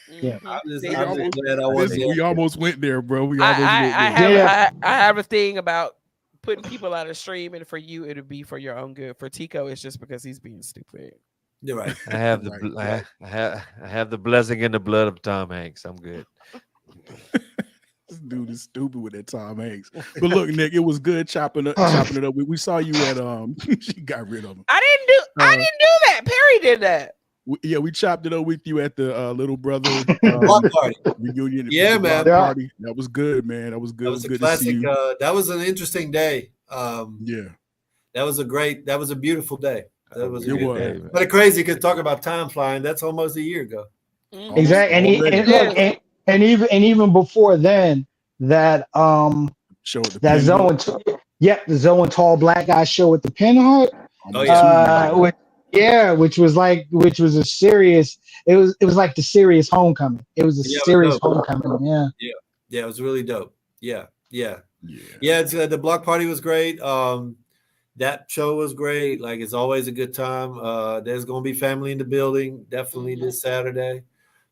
A: Yeah.
C: Mhm.
E: I'm just
C: See,
E: glad I
B: I'll
E: wasn't.
B: take
D: We almost went there, bro. We
C: I,
D: almost went
C: I,
D: there.
C: I have I have a thing about putting people out of stream, and for you, it'll be for your own good. For Tico, it's just because he's being stupid.
E: You're right.
B: I have the
D: Right,
B: I have the blessing in the blood of Tom Hanks. I'm good.
D: This dude is stupid with that Tom Hanks. But look, Nick, it was good chopping it up. We saw you at she got rid of him.
C: I didn't do that. Perry did that.
D: We chopped it up with you at the little brother
E: Block party.
D: reunion. At
E: Yeah,
D: the
E: man.
D: block party. That was good, man. That was good.
E: That was
D: It
E: a
D: good to see
E: classic.
D: you.
E: That was an interesting day.
D: Yeah.
E: That was a beautiful day. That was a
D: It
E: good
D: was.
E: day. But it's crazy because talk about time flying. That's almost a year ago.
C: Mhm.
A: Exactly. And even before then, that
D: Show at the
A: that
D: Pinhook.
A: the Zoe and Tall Black Guy show at the Pinheart.
E: Oh, yeah.
A: Which was a serious. It was like the serious homecoming. It was a
E: Yeah, it was
A: serious
E: dope.
A: homecoming. Yeah.
E: Yeah, it was really dope. Yeah.
D: Yeah.
E: It's, the block party was great. That show was great. Like it's always a good time. There's gonna be family in the building definitely this Saturday.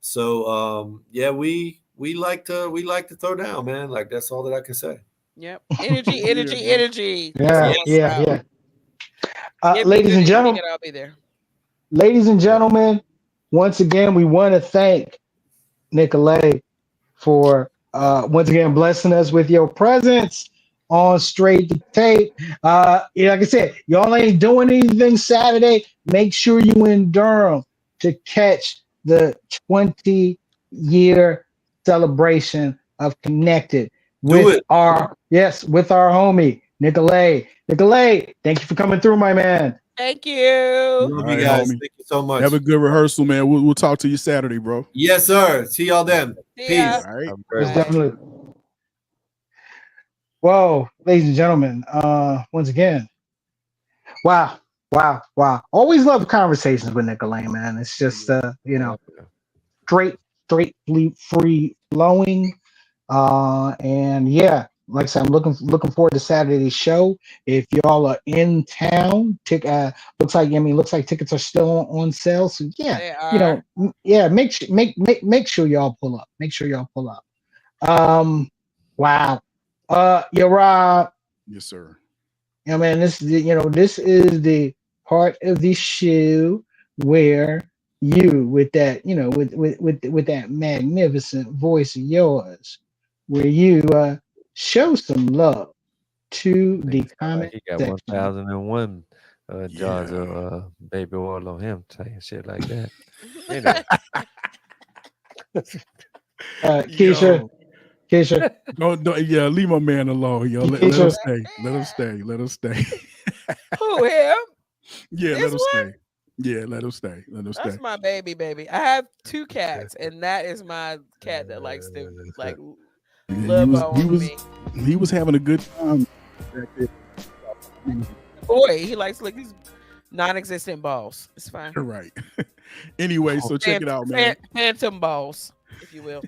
E: So we like to throw down, man. Like that's all that I can say.
C: Yep. Energy.
A: Yeah.
C: Give me
A: Ladies
C: good
A: and gentlemen,
C: energy and I'll be there.
A: ladies and gentlemen, once again, we want to thank Nicolay for once again blessing us with your presence on Straight to Tape. Like I said, y'all ain't doing anything Saturday. Make sure you in Durham to catch the 20-year celebration of Connected with our homie Nicolay. Nicolay, thank you for coming through, my man.
C: Thank you.
E: Love you guys.
D: homie.
E: Thank you so much.
D: Have a good rehearsal, man. We'll talk to you Saturday, bro.
E: Yes, sir. See y'all then.
C: See ya.
E: Peace.
D: All right.
A: Most definitely. Whoa, ladies and gentlemen, once again, wow. Always love conversations with Nicolay, man. It's just free flowing. And yeah, like I said, I'm looking forward to Saturday's show. If y'all are in town, looks like tickets are still on sale. So yeah, make sure y'all pull up. Make sure y'all pull up. Wow. Yo, Rob.
D: Yes, sir.
A: Yeah, man, this is the part of the show where you, with that, with that magnificent voice of yours, where you show some love to the comment
B: He got
A: section.
B: 1001 jars of baby oil on him, saying shit like that. Anyway.
A: Keisha.
D: Leave my man alone, yo. Let him stay. Let him stay.
C: Who, him?
D: Yeah,
C: This
D: let him
C: one?
D: stay. Yeah, let him stay.
C: That's my baby. I have 2 cats, and that is my cat that likes to love on me.
D: He was having a good time back there.
C: Boy, he likes these non-existent balls. It's fine.
D: Right. Anyway, so check it out, man.
C: Phantom balls, if you will.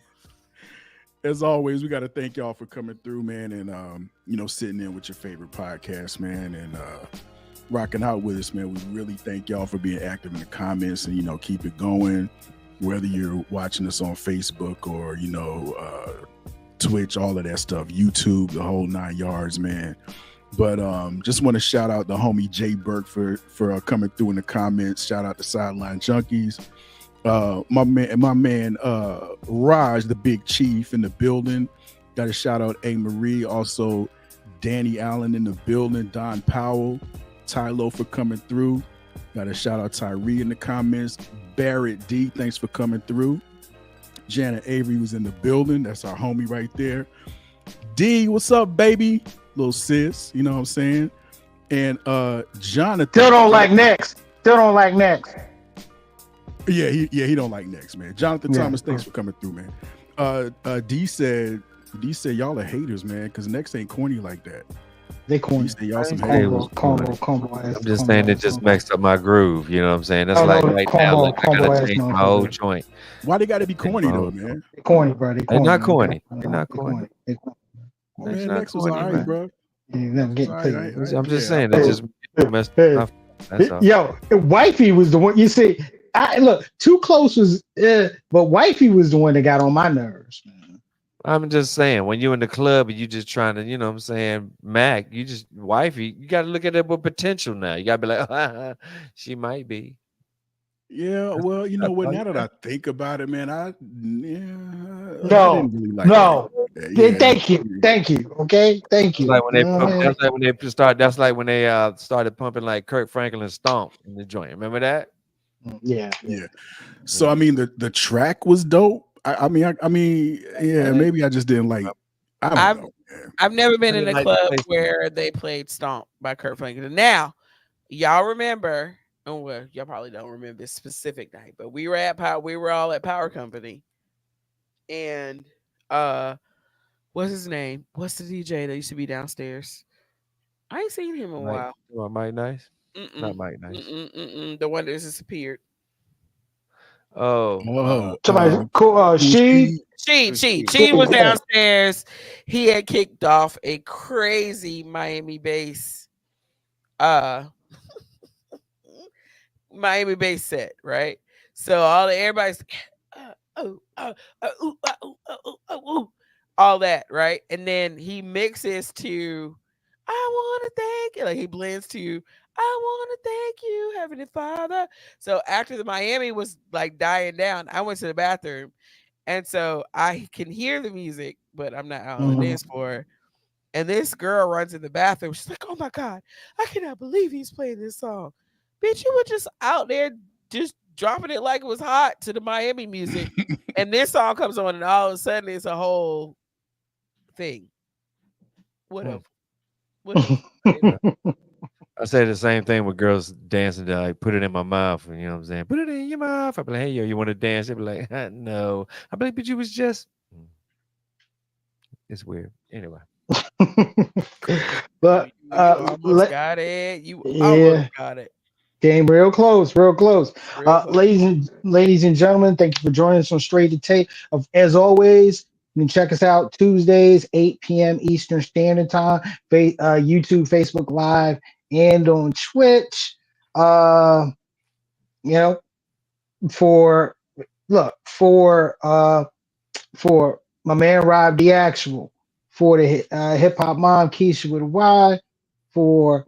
D: As always, we got to thank y'all for coming through, man, and sitting in with your favorite podcast, man, and rocking out with us, man. We really thank y'all for being active in the comments and keep it going. Whether you're watching us on Facebook or Twitch, all of that stuff, YouTube, the whole 9 yards, man. But just want to shout out the homie Jay Burke for coming through in the comments. Shout out to Sideline Junkies. My man Raj, the big chief in the building. Got a shout out A Marie, also Danny Allen in the building, Don Powell, Tylo for coming through. Got a shout out Tyree in the comments. Barrett D, thanks for coming through. Janet Avery was in the building. That's our homie right there. D, what's up, baby? Little sis, you know what I'm saying? And Jonathan.
A: Still don't like next.
D: Yeah, he don't like next, man. Jonathan Thomas, thanks for coming through, man. D said D said y'all are haters, man, because next ain't corny like that.
A: They
D: D
A: corny.
D: said y'all some
B: Hey,
D: haters.
B: was
A: Combo ass.
B: I'm just saying it just messed up my groove. You know what I'm saying? That's
A: No,
B: like
A: no,
B: right now.
A: combo
B: Like, I gotta
A: ass
B: change my whole
A: motherfucker.
B: joint.
D: Why they got to be corny
B: My
D: though,
B: whole
D: man?
B: joint.
A: They corny, bro. They
B: They're
A: corny.
B: not corny. They're not
A: They
B: corny.
A: They corny.
D: Oh,
B: Next
D: man,
B: not
D: Next was
B: corny,
D: all right,
B: man.
D: bro.
A: Yeah,
D: Next
A: never
D: was
A: get
D: all
A: paid.
D: right.
B: I'm just
D: Yeah,
B: saying
D: I
B: it
D: thought-
B: just messed my. That's all.
A: Yo, wifey was the one. You see, I look too close was, but wifey was the one that got on my nerves, man.
B: I'm just saying, when you're in the club and you just trying to, you know what I'm saying, Mac, you just wifey, you got to look at it with potential now. You got to be like, she might be.
D: Yeah, well, you know what?
B: all
D: Now
B: you
D: that
B: got.
D: I think about it, man, I
A: No,
D: didn't really like
A: no.
D: that. Yeah,
A: Thank you. Okay, thank
B: That's
A: you.
B: like when they pump, that's like when they start. That's like when they started pumping like Kirk Franklin Stomp in the joint. Remember that?
A: Yeah.
D: So I mean, the track was dope. I mean, yeah, maybe I just didn't like. I don't know. Man.
C: I've never been in a
B: like
C: club
B: place-
C: where they played "Stomp" by Kurt Franklin. Now, y'all remember? Oh well, y'all probably don't remember this specific night, but we were at Power. We were all at Power Company, and what's his name? What's the DJ that used to be downstairs? I ain't seen him in a while.
B: Mike Nice?
C: Mm-mm,
B: Not Mike Nice.
C: the one that disappeared.
B: Oh,
A: Somebody cool. She.
C: She was downstairs. He had kicked off a crazy Miami bass, Miami bass set, right? So everybody's all that, right? And then he mixes to I want to thank you. Like he blends to I want to thank you, Heavenly Father. So after the Miami was like dying down, I went to the bathroom. And so I can hear the music, but I'm not out on the dance floor. And this girl runs in the bathroom. She's like, oh my God, I cannot believe he's playing this song. Bitch, you were just out there just dropping it like it was hot to the Miami music. And this song comes on, and all of a sudden it's a whole thing. Whatever.
B: I say the same thing with girls dancing. To like put it in my mouth. You know what I'm saying? Put it in your mouth. I be like, hey, yo, you want to dance? They be like, no. I be like, but you was just. It's weird. Anyway.
A: But
C: you almost got it. You almost got it.
A: Game real close. Ladies and gentlemen, thank you for joining us on Straight to Tape. As always, you can check us out Tuesdays, 8 p.m. Eastern Standard Time, YouTube, Facebook Live, and on Twitch. You know, for my man Rob the Actual, for the hip hop mom Keisha with a Y, for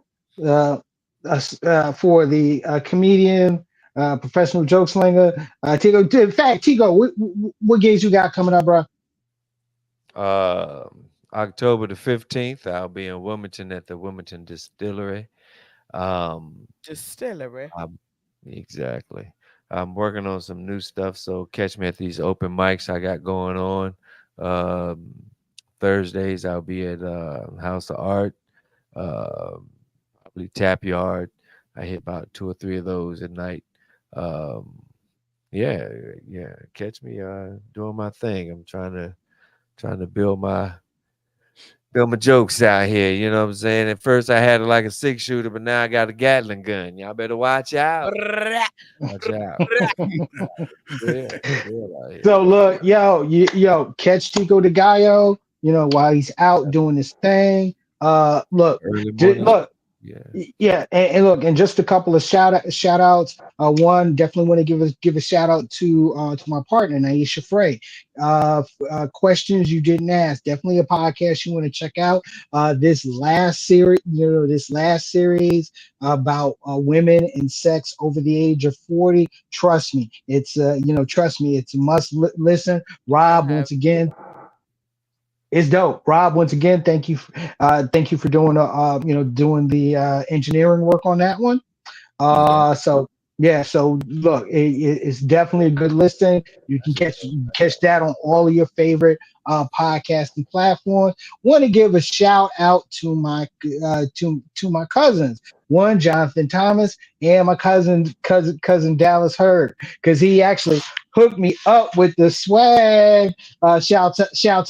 A: for the comedian, professional joke slinger, Tigo. In fact, Tigo, what gigs you got coming up, bro?
B: October the 15th, I'll be in Wilmington at the Wilmington Distillery. Exactly. I'm working on some new stuff, so catch me at these open mics I got going on. Thursdays I'll be at House of Art, probably Tap Yard. I hit about 2 or 3 of those at night. Yeah, catch me doing my thing. I'm trying to build my jokes out here, you know what I'm saying? At first I had like a 6-shooter, but now I got a Gatling gun. Y'all better watch out. Watch out.
A: So look, yo, catch Tico de Gallo, while he's out doing his thing. Look, look. Yeah, and look, and just a couple of shout outs. One, definitely want to give a shout out to my partner Naisha Frey. Questions you didn't ask, definitely a podcast you want to check out. This last series, about women and sex over the age of 40. Trust me, it's it's a must listen. Rob, once again, it's dope. Rob, once again, thank you for doing doing the engineering work on that one. So look, it's definitely a good listen. You can catch that on all of your favorite podcasting platforms. Want to give a shout out to my my cousins. One, Jonathan Thomas, and my cousin Dallas Hurd, because he actually hooked me up with the swag. Shouts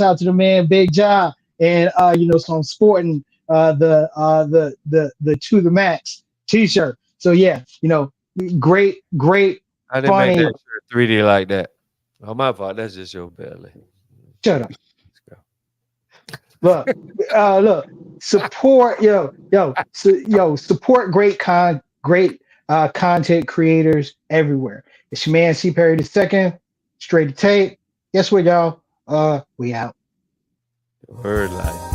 A: out to the man Big John, and so I'm sporting the to the max T-shirt. So yeah, great,
B: I didn't make
A: funny.
B: that shirt 3D like that. Oh, my fault. That's just your belly.
A: Shut up.
B: Let's
A: Look, look, support, support great content creators everywhere. It's your man C Perry II, straight to tape. Guess what, y'all? We out.
B: go. Word life.